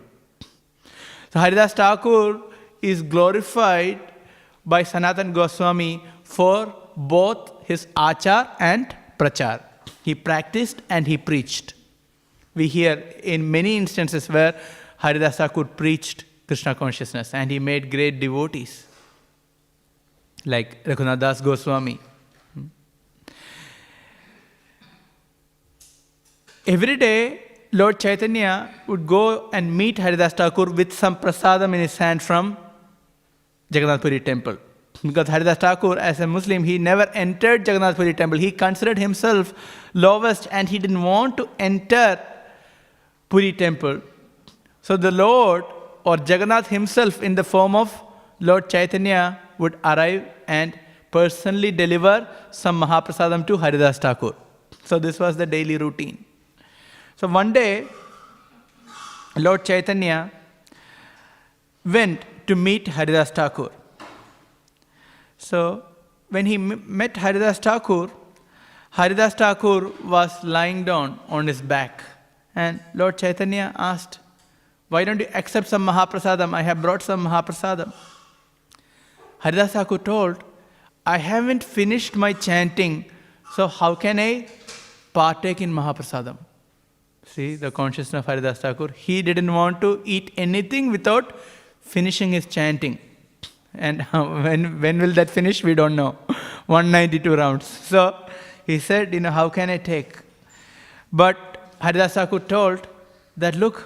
So Haridash Thakur is glorified by Sanatana Goswami for both his achar and prachar. He practiced and he preached. We hear in many instances where Haridash Thakur preached Krishna consciousness and he made great devotees, like Raghunath Das Goswami. Every day, Lord Chaitanya would go and meet Haridash Thakur with some prasadam in his hand from Jagannath Puri temple. Because Haridash Thakur, as a Muslim, he never entered Jagannath Puri temple. He considered himself lowest and he didn't want to enter Puri temple. So the Lord, or Jagannath himself in the form of Lord Chaitanya, would arrive and personally deliver some Mahaprasadam to Haridash Thakur. So this was the daily routine. So one day, Lord Chaitanya went to meet Haridash Thakur. So when he met Haridash Thakur was lying down on his back. And Lord Chaitanya asked, "Why don't you accept some Mahaprasadam? I have brought some Mahaprasadam." Haridash Thakur told, "I haven't finished my chanting, so how can I partake in Mahaprasadam?" See the consciousness of Haridash Thakur. He didn't want to eat anything without finishing his chanting. And when will that finish? We don't know. 192 rounds. So he said, how can I take? But Haridash Thakur told that, look,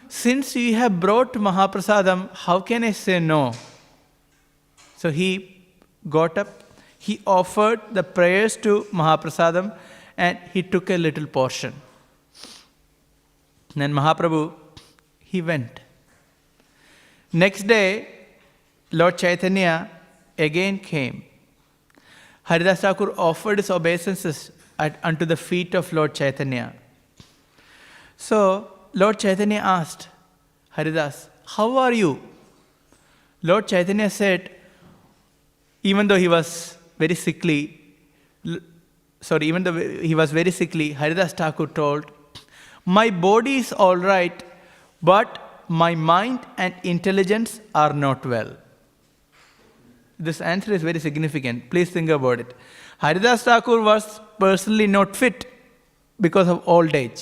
since you have brought Mahaprasadam, how can I say no? So he got up, he offered the prayers to Mahaprasadam, and he took a little portion. Then Mahaprabhu, he went. Next day, Lord Chaitanya again came. Haridash Thakur offered his obeisances unto the feet of Lord Chaitanya. So Lord Chaitanya asked Haridash, "How are you?" Lord Chaitanya said, even though he was very sickly, Haridash Thakur told, "My body is all right, but my mind and intelligence are not well." This answer is very significant. Please think about it. Haridash Thakur was personally not fit because of old age.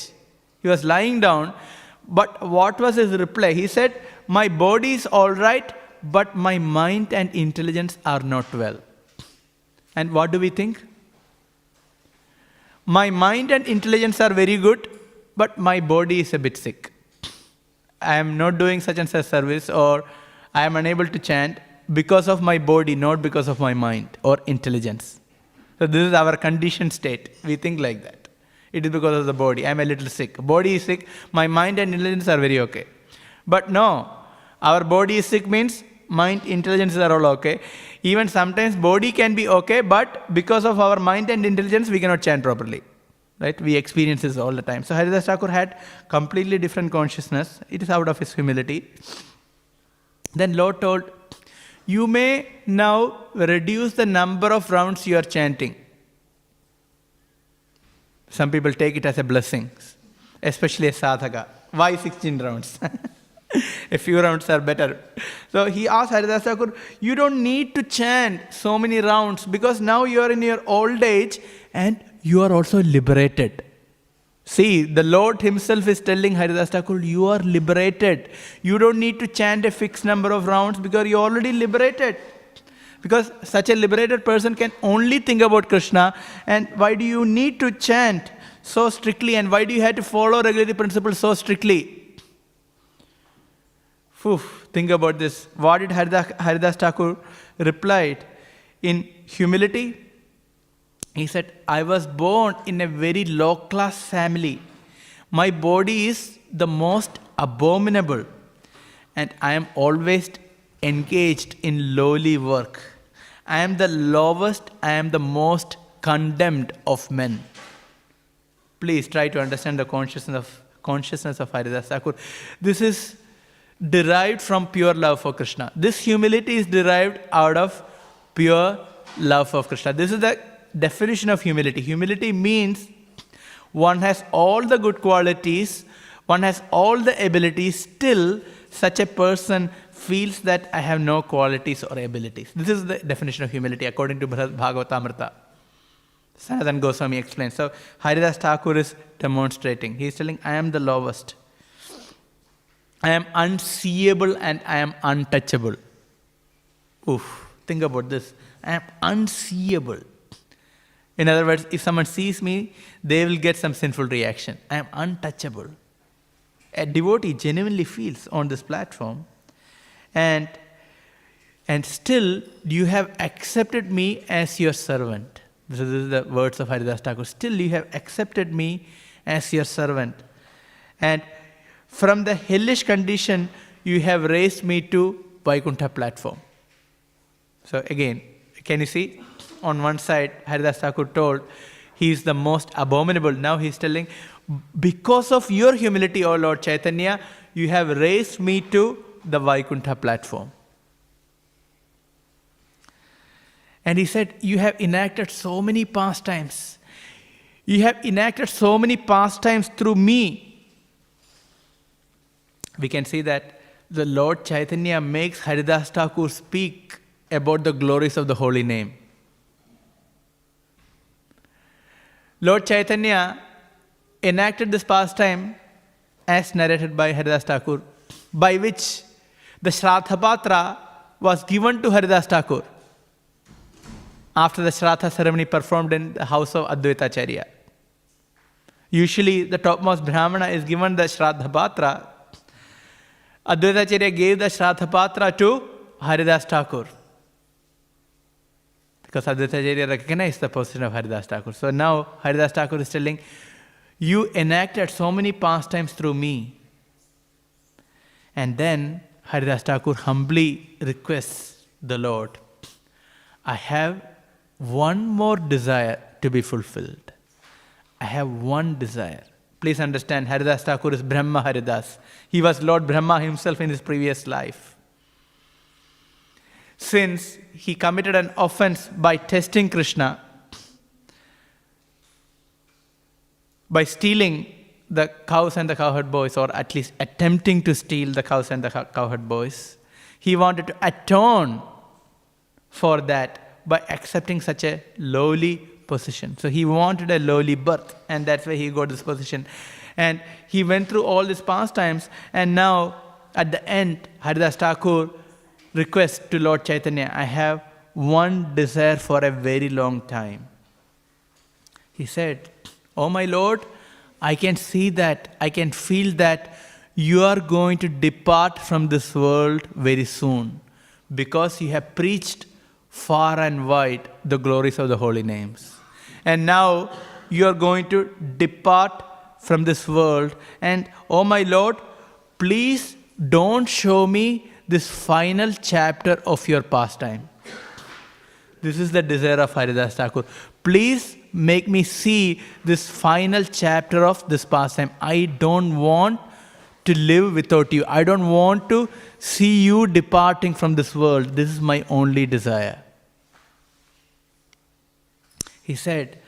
He was lying down, but what was his reply? He said, "My body is all right, but my mind and intelligence are not well." And what do we think? My mind and intelligence are very good, but my body is a bit sick. I am not doing such and such service, or I am unable to chant because of my body, not because of my mind or intelligence. So this is our conditioned state. We think like that. It is because of the body. I am a little sick. Body is sick. My mind and intelligence are very okay. But no, our body is sick means mind, intelligence are all okay. Even sometimes body can be okay, but because of our mind and intelligence, we cannot chant properly. Right? We experience this all the time. So Haridash Thakur had completely different consciousness. It is out of his humility. Then Lord told, "You may now reduce the number of rounds you are chanting." Some people take it as a blessing, especially a sadhaka. Why 16 rounds? A few rounds are better. So he asked Haridash Thakur, "You don't need to chant so many rounds because now you are in your old age and you are also liberated." See, the Lord himself is telling Haridash Thakur, you are liberated. You don't need to chant a fixed number of rounds because you are already liberated. Because such a liberated person can only think about Krishna. And why do you need to chant so strictly? And why do you have to follow regulatory principles so strictly? Think about this. What did Haridash Thakur replied? In humility, he said, "I was born in a very low-class family. My body is the most abominable, and I am always engaged in lowly work. I am the lowest, I am the most condemned of men." Please try to understand the consciousness of Haridash Thakur. This is derived from pure love for Krishna. This humility is derived out of pure love of Krishna. This is the definition of humility. Humility means one has all the good qualities, one has all the abilities, still such a person feels that I have no qualities or abilities. This is the definition of humility according to Bhagavatamrita. Sanatana Goswami explains. So Haridash Thakur is demonstrating. He is telling, I am the lowest. I am unseeable and I am untouchable. Think about this. I am unseeable. In other words, if someone sees me, they will get some sinful reaction. I am untouchable. A devotee genuinely feels on this platform, and still you have accepted me as your servant. This is the words of Haridash Thakur. Still you have accepted me as your servant. And from the hellish condition, you have raised me to Vaikuntha platform. So again, can you see? On one side, Haridash Thakur told he is the most abominable. Now he is telling, because of your humility, O Lord Chaitanya, you have raised me to the Vaikuntha platform. And he said, you have enacted so many pastimes. You have enacted so many pastimes through me. We can see that the Lord Chaitanya makes Haridas Thakur speak about the glories of the holy name. Lord Chaitanya enacted this pastime as narrated by Haridas Thakur, by which the Shraddha Patra was given to Haridas Thakur after the Shraddha ceremony performed in the house of Advaitacharya. Usually the topmost Brahmana is given the Shraddha Patra. Advaitacharya gave the Shraddha Patra to Haridas Thakur, because Advaitacharya recognized the position of Haridas Thakur. So now Haridas Thakur is telling, you enacted so many pastimes through me. And then Haridas Thakur humbly requests the Lord, I have one more desire to be fulfilled. I have one desire. Please understand, Haridas Thakur is Brahma Haridas. He was Lord Brahma himself in his previous life. Since he committed an offense by testing Krishna, by stealing the cows and the cowherd boys, or at least attempting to steal the cows and the cowherd boys, he wanted to atone for that by accepting such a lowly position. So he wanted a lowly birth, and that's why he got this position. And he went through all these pastimes, and now at the end, Haridas Thakur requests to Lord Chaitanya, I have one desire for a very long time. He said, Oh my Lord, I can see that, I can feel that you are going to depart from this world very soon, because you have preached far and wide the glories of the holy names. And now you are going to depart from this world. And oh my Lord, please don't show me this final chapter of your pastime. This is the desire of Haridas Thakur. Please make me see this final chapter of this pastime. I don't want to live without you. I don't want to see you departing from this world. This is my only desire. He said,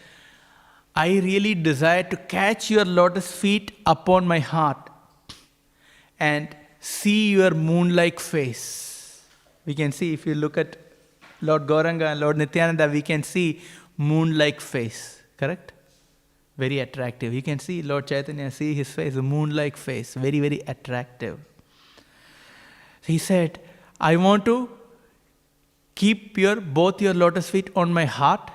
I really desire to catch your lotus feet upon my heart and see your moon-like face. We can see, if you look at Lord Gauranga and Lord Nityananda, we can see moon-like face, correct? Very attractive. You can see Lord Chaitanya, see his face, a moon-like face, very, very attractive. He said, I want to keep both your lotus feet on my heart,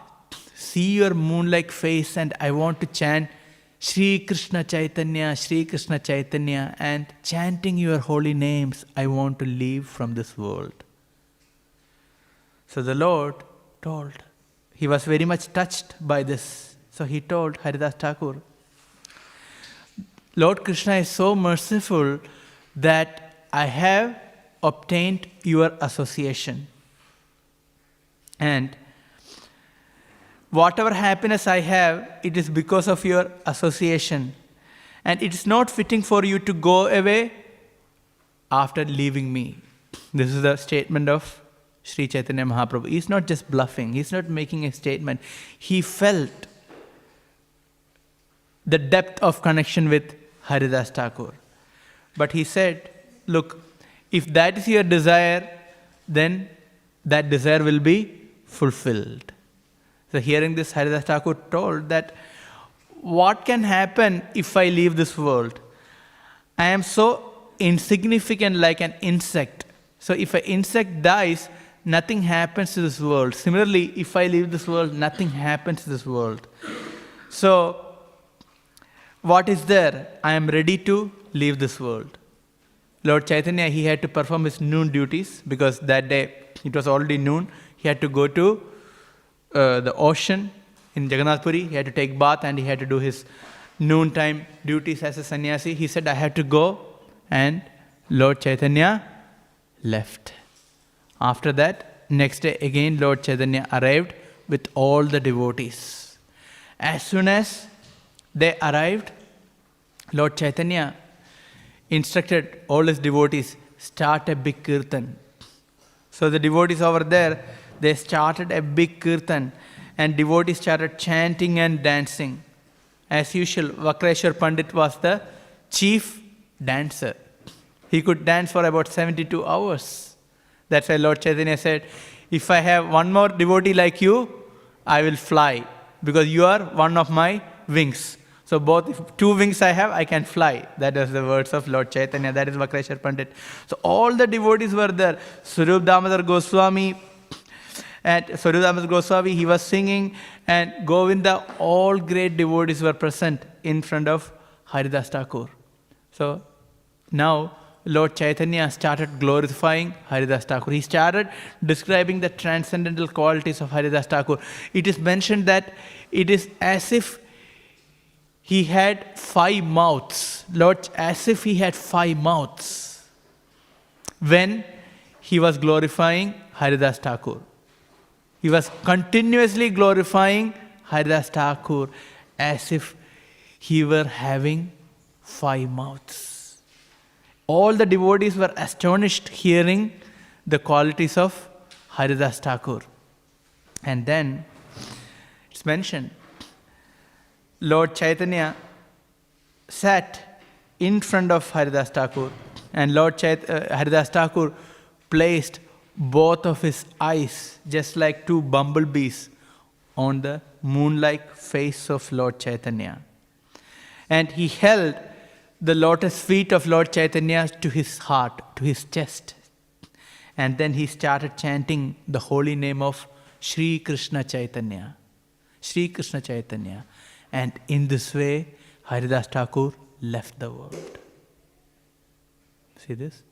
see your moon-like face, and I want to chant Shri Krishna Chaitanya, Shri Krishna Chaitanya, and chanting your holy names, I want to leave from this world. So the Lord told, he was very much touched by this. So he told Haridas Thakur, Lord Krishna is so merciful that I have obtained your association. And whatever happiness I have, it is because of your association. And it is not fitting for you to go away after leaving me. This is the statement of Sri Chaitanya Mahaprabhu. He's not just bluffing. He's not making a statement. He felt the depth of connection with Haridas Thakur. But he said, look, if that is your desire, then that desire will be fulfilled. So hearing this, Haridas Thakur told that, what can happen if I leave this world? I am so insignificant like an insect. So if an insect dies, nothing happens to this world. Similarly, if I leave this world, nothing happens to this world. So what is there? I am ready to leave this world. Lord Chaitanya, he had to perform his noon duties, because that day it was already noon. He had to go to the ocean in Jagannath Puri. He had to take bath and he had to do his noontime duties as a sannyasi. He said, I had to go, and Lord Chaitanya left. After that, next day again Lord Chaitanya arrived with all the devotees. As soon as they arrived, Lord Chaitanya instructed all his devotees, start a big kirtan. So the devotees over there, they started a big kirtan and devotees started chanting and dancing. As usual, Vakreshwar Pandit was the chief dancer. He could dance for about 72 hours. That's why Lord Chaitanya said, if I have one more devotee like you, I will fly, because you are one of my wings. So both, if 2 wings I have, I can fly. That is the words of Lord Chaitanya. That is Vakreshwar Pandit. So all the devotees were there. Swarup Damodar Goswami, he was singing, and Govinda, all great devotees were present in front of Haridash Thakur. So now Lord Chaitanya started glorifying Haridash Thakur. He started describing the transcendental qualities of Haridash Thakur. It is mentioned that it is as if he had 5 mouths. As if he had 5 mouths when he was glorifying Haridash Thakur. He was continuously glorifying Haridash Thakur as if he were having 5 mouths. All the devotees were astonished hearing the qualities of Haridash Thakur. And then it's mentioned, Lord Chaitanya sat in front of Haridash Thakur, and Haridash Thakur placed both of his eyes, just like 2 bumblebees, on the moon-like face of Lord Chaitanya. And he held the lotus feet of Lord Chaitanya to his heart, to his chest. And then he started chanting the holy name of Shri Krishna Chaitanya. Shri Krishna Chaitanya. And in this way, Haridash Thakur left the world. See this?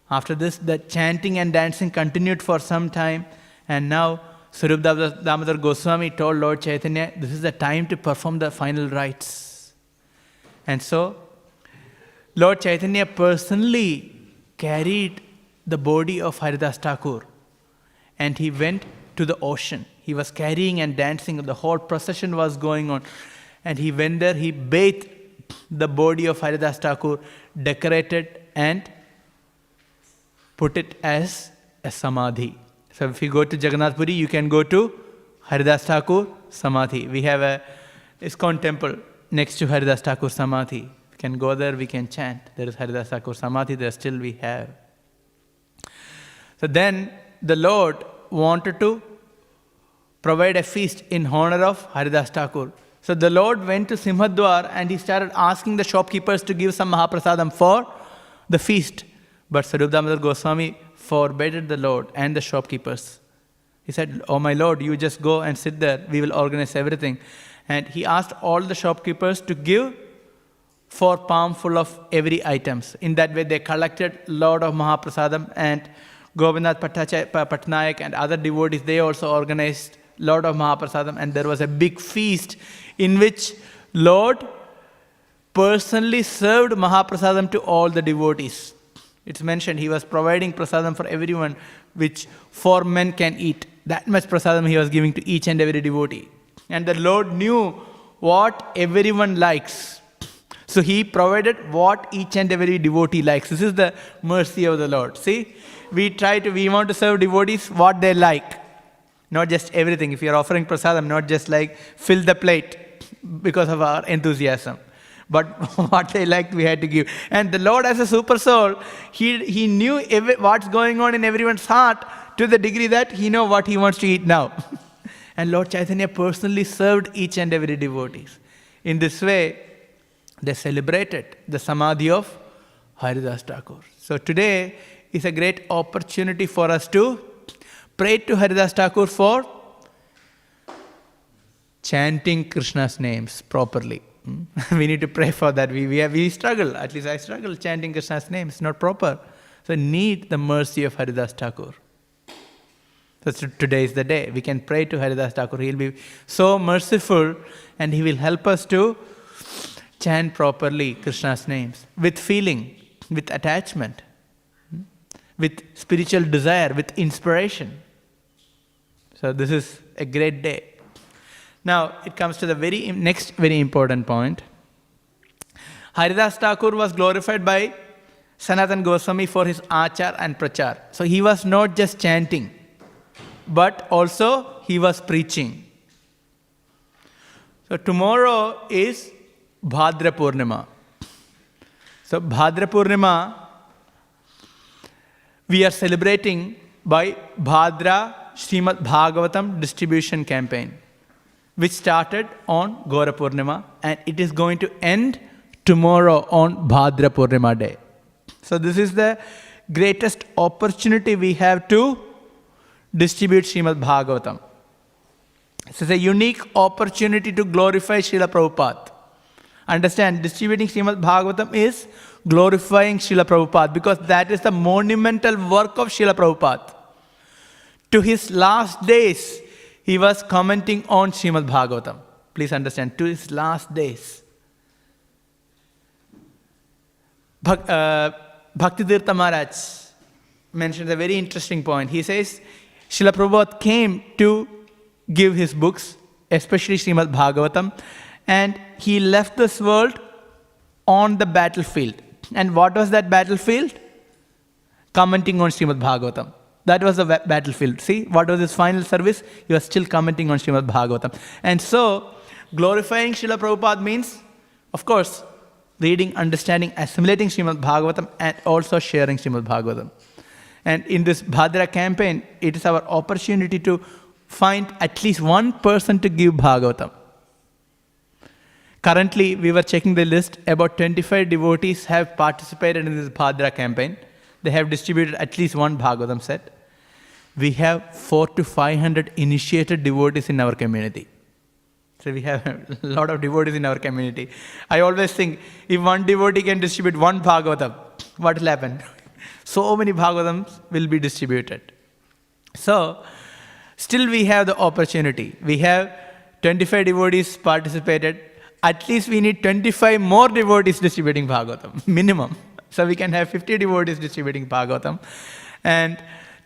After this, the chanting and dancing continued for some time. And now, Swarup Damodar Goswami told Lord Chaitanya, this is the time to perform the final rites. And so, Lord Chaitanya personally carried the body of Haridash Thakur, and he went to the ocean. He was carrying and dancing. The whole procession was going on. And he went there, he bathed the body of Haridash Thakur, decorated and put it as a samadhi. So if you go to Jagannath Puri, you can go to Haridash Thakur Samadhi. We have a ISKCON temple next to Haridash Thakur Samadhi. We can go there, we can chant. There is Haridash Thakur Samadhi, there still we have. So then the Lord wanted to provide a feast in honor of Haridash Thakur. So the Lord went to Simhadwar and he started asking the shopkeepers to give some Mahaprasadam for the feast. But Swarup Damodar Goswami forbade the Lord and the shopkeepers. He said, oh my Lord, you just go and sit there, we will organize everything. And he asked all the shopkeepers to give 4 palmful of every items. In that way they collected a lot of Mahaprasadam, and Govinath Patnaik and other devotees, they also organized a lot of Mahaprasadam, and there was a big feast in which Lord personally served Mahaprasadam to all the devotees. It's mentioned he was providing prasadam for everyone, which 4 men can eat. That much prasadam he was giving to each and every devotee. And the Lord knew what everyone likes. So he provided what each and every devotee likes. This is the mercy of the Lord. See, we want to serve devotees what they like. Not just everything. If you are offering prasadam, not just like fill the plate because of our enthusiasm. But what they liked, we had to give. And the Lord, as a super soul, he knew what's going on in everyone's heart to the degree that he knows what he wants to eat now. And Lord Chaitanya personally served each and every devotee. In this way, they celebrated the Samadhi of Haridash Thakur. So today is a great opportunity for us to pray to Haridash Thakur for chanting Krishna's names properly. We need to pray for that. We struggle, at least I struggle chanting Krishna's name. It's not proper. So need the mercy of Haridash Thakur. So today is the day. We can pray to Haridash Thakur. He'll be so merciful and he will help us to chant properly Krishna's names with feeling, with attachment, with spiritual desire, with inspiration. So this is a great day. Now, it comes to the next very important point. Haridash Thakur was glorified by Sanatan Goswami for his achar and prachar. So he was not just chanting, but also he was preaching. So tomorrow is Bhadra Purnima. So Bhadra Purnima, we are celebrating by Bhadra Śrīmad Bhāgavatam distribution campaign, which started on Gora Purnima, and it is going to end tomorrow on Bhadra Purnima day. So this is the greatest opportunity we have to distribute Śrīmad Bhāgavatam. So it's a unique opportunity to glorify Srila Prabhupada. Understand, distributing Śrīmad Bhāgavatam is glorifying Srila Prabhupada, because that is the monumental work of Srila Prabhupada. To his last days, he was commenting on Śrīmad Bhāgavatam. Please understand, to his last days. Bhaktivedanta Maharaj mentions a very interesting point. He says, Srila Prabhupada came to give his books, especially Śrīmad Bhāgavatam, and he left this world on the battlefield. And what was that battlefield? Commenting on Śrīmad Bhāgavatam. That was the battlefield. See, what was his final service? He was still commenting on Śrīmad Bhāgavatam. And so, glorifying Srila Prabhupada means, of course, reading, understanding, assimilating Śrīmad Bhāgavatam, and also sharing Śrīmad Bhāgavatam. And in this Bhadra campaign, it is our opportunity to find at least one person to give Bhāgavatam. Currently, we were checking the list. About 25 devotees have participated in this Bhadra campaign. They have distributed at least one Bhagavatam set. We have 400 to 500 initiated devotees in our community. So we have a lot of devotees in our community. I always think, if one devotee can distribute one Bhagavatam, what will happen? So many Bhagavatams will be distributed. So, still we have the opportunity. We have 25 devotees participated. At least we need 25 more devotees distributing Bhagavatam, minimum. So we can have 50 devotees distributing Bhagavatam. And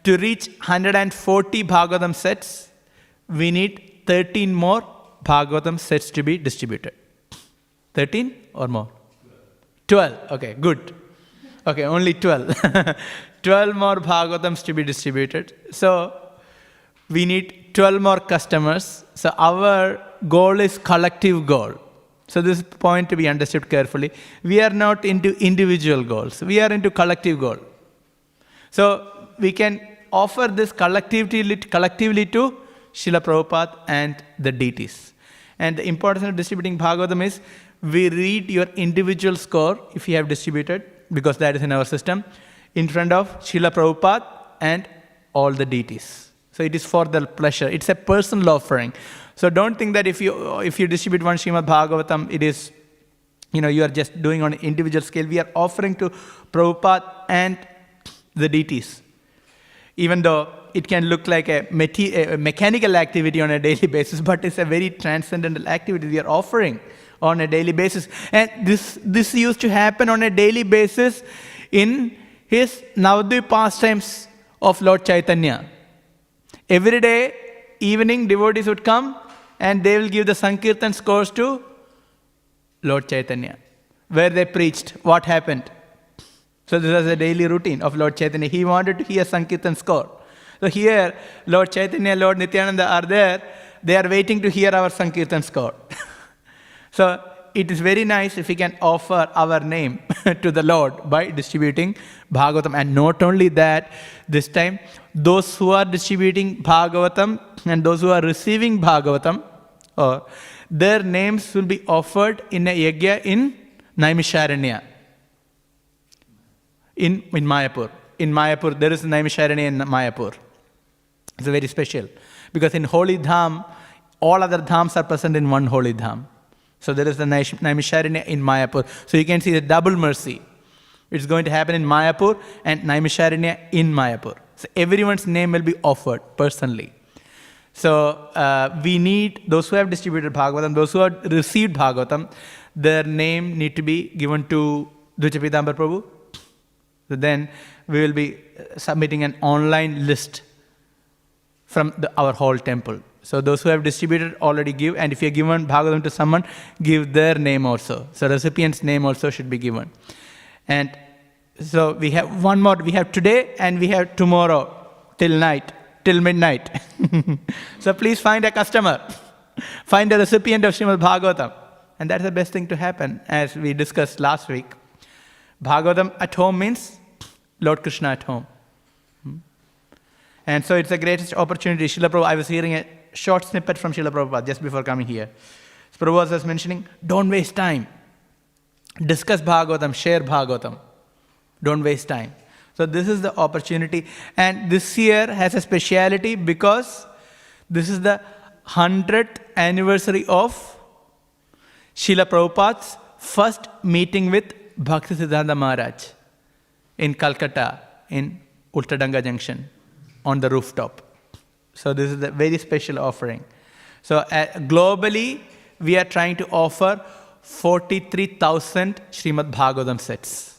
to reach 140 Bhagavatam sets, we need 13 more Bhagavatam sets to be distributed. 13 or more? 12. Okay, good. Okay, only 12. 12 more Bhagavatams to be distributed. So we need 12 more customers. So our goal is collective goal. So this point to be understood carefully. We are not into individual goals. We are into collective goal. So we can offer this collectively to Srila Prabhupada and the deities. And the importance of distributing Bhagavatam is, we read your individual score, if you have distributed, because that is in our system, in front of Srila Prabhupada and all the deities. So it is for the pleasure. It's a personal offering. So don't think that if you distribute one Śrīmad Bhāgavatam, it is, you are just doing on an individual scale. We are offering to Prabhupada and the deities. Even though it can look like a mechanical activity on a daily basis, but it's a very transcendental activity we are offering on a daily basis. And this used to happen on a daily basis in his Navadvip pastimes of Lord Chaitanya. Every day, evening, devotees would come and they will give the Sankirtan scores to Lord Chaitanya, where they preached what happened. So this was a daily routine of Lord Chaitanya. He wanted to hear Sankirtan score. So here, Lord Chaitanya, Lord Nityananda are there. They are waiting to hear our Sankirtan score. So it is very nice if we can offer our name to the Lord by distributing Bhagavatam. And not only that, this time, those who are distributing Bhagavatam and those who are receiving Bhagavatam, their names will be offered in a yajna in Namacharya. In Mayapur. In Mayapur, there is a Namacharya in Mayapur. It's very special. Because in Holy Dham, all other dhams are present in one Holy Dham. So there is the Namacharya in Mayapur. So you can see the double mercy. It's going to happen in Mayapur and Namacharya in Mayapur. So everyone's name will be offered personally. So we need those who have distributed Bhagavatam, those who have received Bhagavatam, their name need to be given to Dvijapidambar Prabhu. So then we will be submitting an online list from our whole temple. So those who have distributed already give, and if you have given Bhagavatam to someone, give their name also. So recipient's name also should be given. And so we have one more, we have today and we have tomorrow till midnight. So please find a customer, find a recipient of Śrīmad Bhāgavatam. And that's the best thing to happen, as we discussed last week. Bhagavatam at home means Lord Krishna at home. And so it's the greatest opportunity. Srila Prabhupada, I was hearing a short snippet from Srila Prabhupada just before coming here. So Prabhupada was mentioning, don't waste time. Discuss Bhagavatam, share Bhagavatam. Don't waste time. So this is the opportunity. And this year has a speciality because this is the 100th anniversary of Srila Prabhupada's first meeting with Bhaktivedanta Maharaj in Calcutta, in Ultadanga Junction, on the rooftop. So this is a very special offering. So globally, we are trying to offer 43,000 Śrīmad Bhāgavatam sets.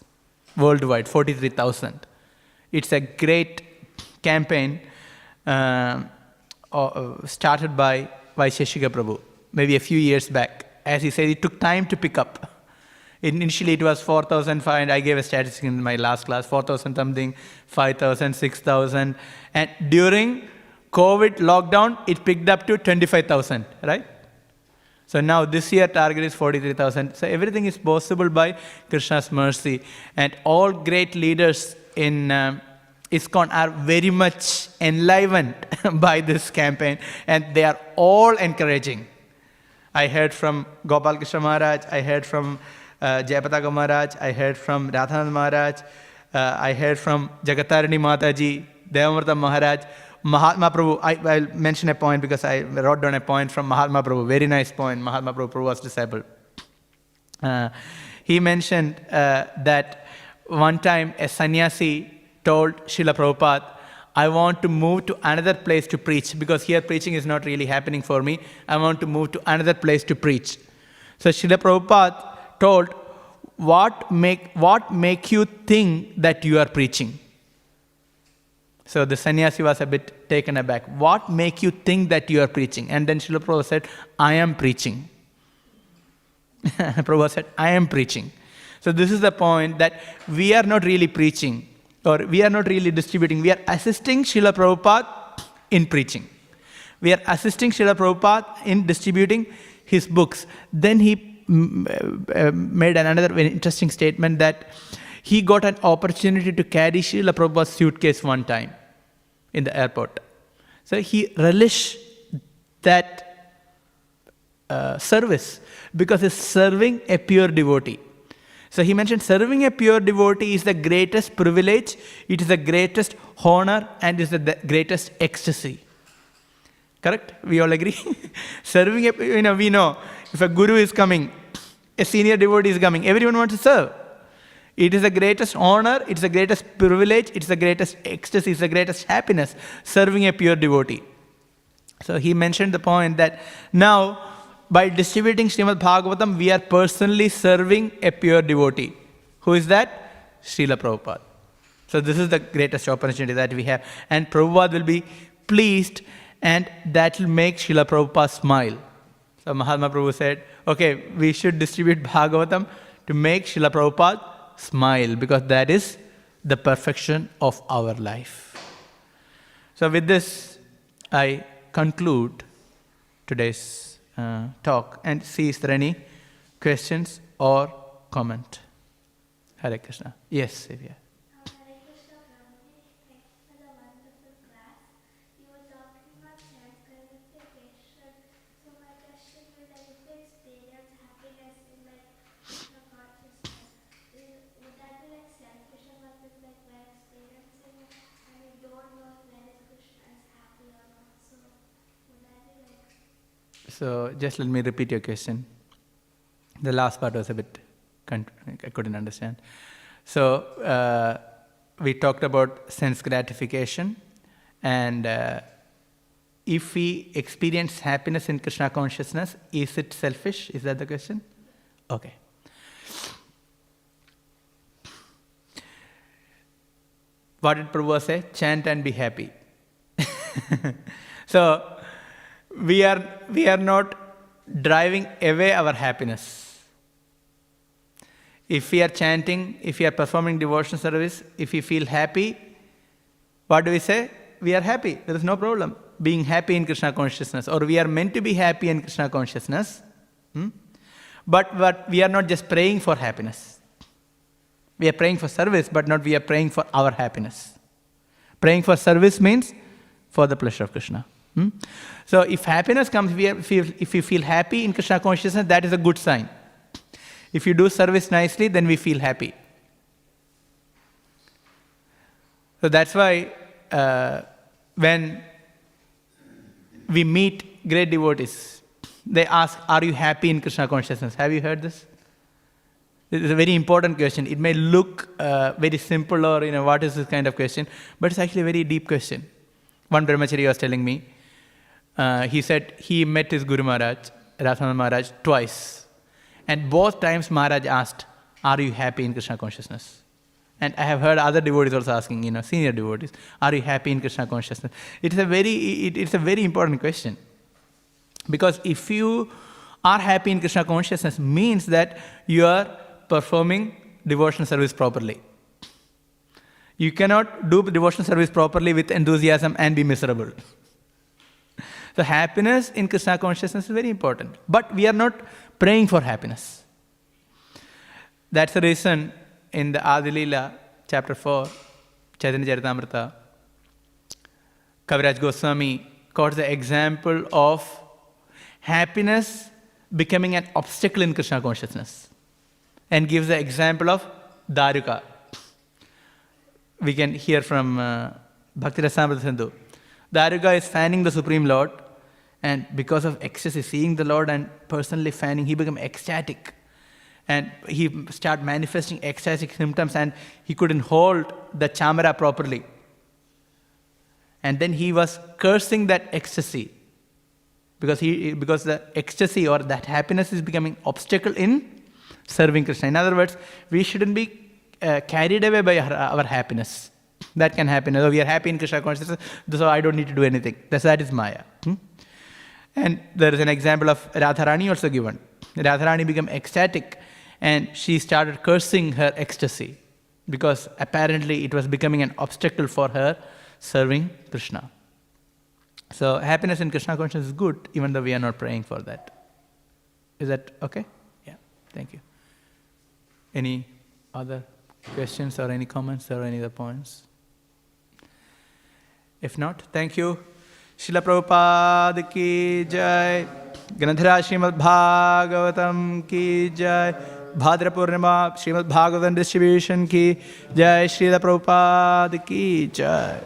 Worldwide, 43,000. It's a great campaign started by Vaisheshika Prabhu, maybe a few years back. As he said, it took time to pick up. Initially, it was 4,500. I gave a statistic in my last class, 4,000 something, 5,000, 6,000. And during COVID lockdown, it picked up to 25,000, right? So now this year target is 43,000. So everything is possible by Krishna's mercy. And all great leaders in ISKCON are very much enlivened by this campaign. And they are all encouraging. I heard from Gopal Krishna Maharaj, I heard from Jayapataka Maharaj, I heard from Radhanand Maharaj, I heard from Jagatarini Mataji, Devamrta Maharaj, Mahatma Prabhu. I'll mention a point because I wrote down a point from Mahatma Prabhu, very nice point. Mahatma Prabhu was disabled. He mentioned that one time a sannyasi told Srila Prabhupada, I want to move to another place to preach because here preaching is not really happening for me. I want to move to another place to preach. So Srila Prabhupada told, what make you think that you are preaching? So the sannyasi was a bit taken aback. What make you think that you are preaching? And then Srila Prabhupada said, I am preaching. Prabhupada said, I am preaching. So this is the point that we are not really preaching, or we are not really distributing. We are assisting Srila Prabhupada in preaching. We are assisting Srila Prabhupada in distributing his books. Then he made another very interesting statement that he got an opportunity to carry Srila Prabhupada's suitcase one time in the airport. So he relished that service because he's serving a pure devotee. So he mentioned serving a pure devotee is the greatest privilege, it is the greatest honor, and is the greatest ecstasy. Correct? We all agree? Serving, we know if a guru is coming, a senior devotee is coming, everyone wants to serve. It is the greatest honor, it's the greatest privilege, it's the greatest ecstasy, it's the greatest happiness, serving a pure devotee. So he mentioned the point that now, by distributing Śrīmad Bhāgavatam, we are personally serving a pure devotee. Who is that? Srila Prabhupada. So this is the greatest opportunity that we have. And Prabhupada will be pleased, and that will make Srila Prabhupada smile. So Mahatma Prabhu said, okay, we should distribute Bhagavatam to make Srila Prabhupada smile, because that is the perfection of our life. So with this, I conclude today's talk and see is there any questions or comment. Hare Krishna. Yes, Sivya. Hare Krishna, Prabhuji. Thanks for the wonderful class. You were talking about self-gratification. So my question is that if we experience happiness in the consciousness, would that be selfish about it, we're experiencing it and we don't know whether Krishna is happy or not? So would that be So just let me repeat your question. The last part was a bit, I couldn't understand. So we talked about sense gratification, and if we experience happiness in Krishna consciousness, is it selfish? Is that the question? Okay. What did Prabhupada say? Chant and be happy. So we are not driving away our happiness. If we are chanting, if we are performing devotional service, if we feel happy, what do we say? We are happy. There is no problem being happy in Krishna consciousness, or we are meant to be happy in Krishna consciousness. But we are not just praying for happiness. We are praying for service, but not we are praying for our happiness. Praying for service means for the pleasure of Krishna. So if happiness comes, if you feel happy in Krishna consciousness, that is a good sign. If you do service nicely, then we feel happy. So that's why when we meet great devotees, they ask, are you happy in Krishna consciousness? Have you heard this? It is a very important question. It may look very simple, or what is this kind of question, but it's actually a very deep question. One Brahmachari was telling me, he said he met his Guru Maharaj, Radhananda Maharaj, twice. And both times Maharaj asked, are you happy in Krishna consciousness? And I have heard other devotees also asking, senior devotees, are you happy in Krishna consciousness? It's a very important question. Because if you are happy in Krishna consciousness, means that you are performing devotional service properly. You cannot do devotional service properly with enthusiasm and be miserable. So happiness in Krishna consciousness is very important. But we are not praying for happiness. That's the reason in the Adi Leela, chapter 4, Chaitanya Charitamrita, Kaviraj Goswami quotes the example of happiness becoming an obstacle in Krishna consciousness, and gives the example of Daruka. We can hear from Bhakti Rasamrita Sindhu. Daruka is fanning the Supreme Lord, and because of ecstasy, seeing the Lord and personally fanning, he became ecstatic. And he started manifesting ecstatic symptoms, and he couldn't hold the chamara properly. And then he was cursing that ecstasy, because the ecstasy or that happiness is becoming obstacle in serving Krishna. In other words, we shouldn't be carried away by our happiness. That can happen. So we are happy in Krishna consciousness, so I don't need to do anything. That is Maya. And there is an example of Radharani also given. Radharani became ecstatic, and she started cursing her ecstasy, because apparently it was becoming an obstacle for her serving Krishna. So happiness in Krishna consciousness is good, even though we are not praying for that. Is that okay? Yeah, thank you. Any other questions or any comments or any other points? If not, thank you. Srila Prabhupada ki jai. Grandhara Śrīmad Bhāgavatam ki jai. Bhadra Purnima Śrīmad Bhāgavatam distribution ki jai. Srila Prabhupada ki jai.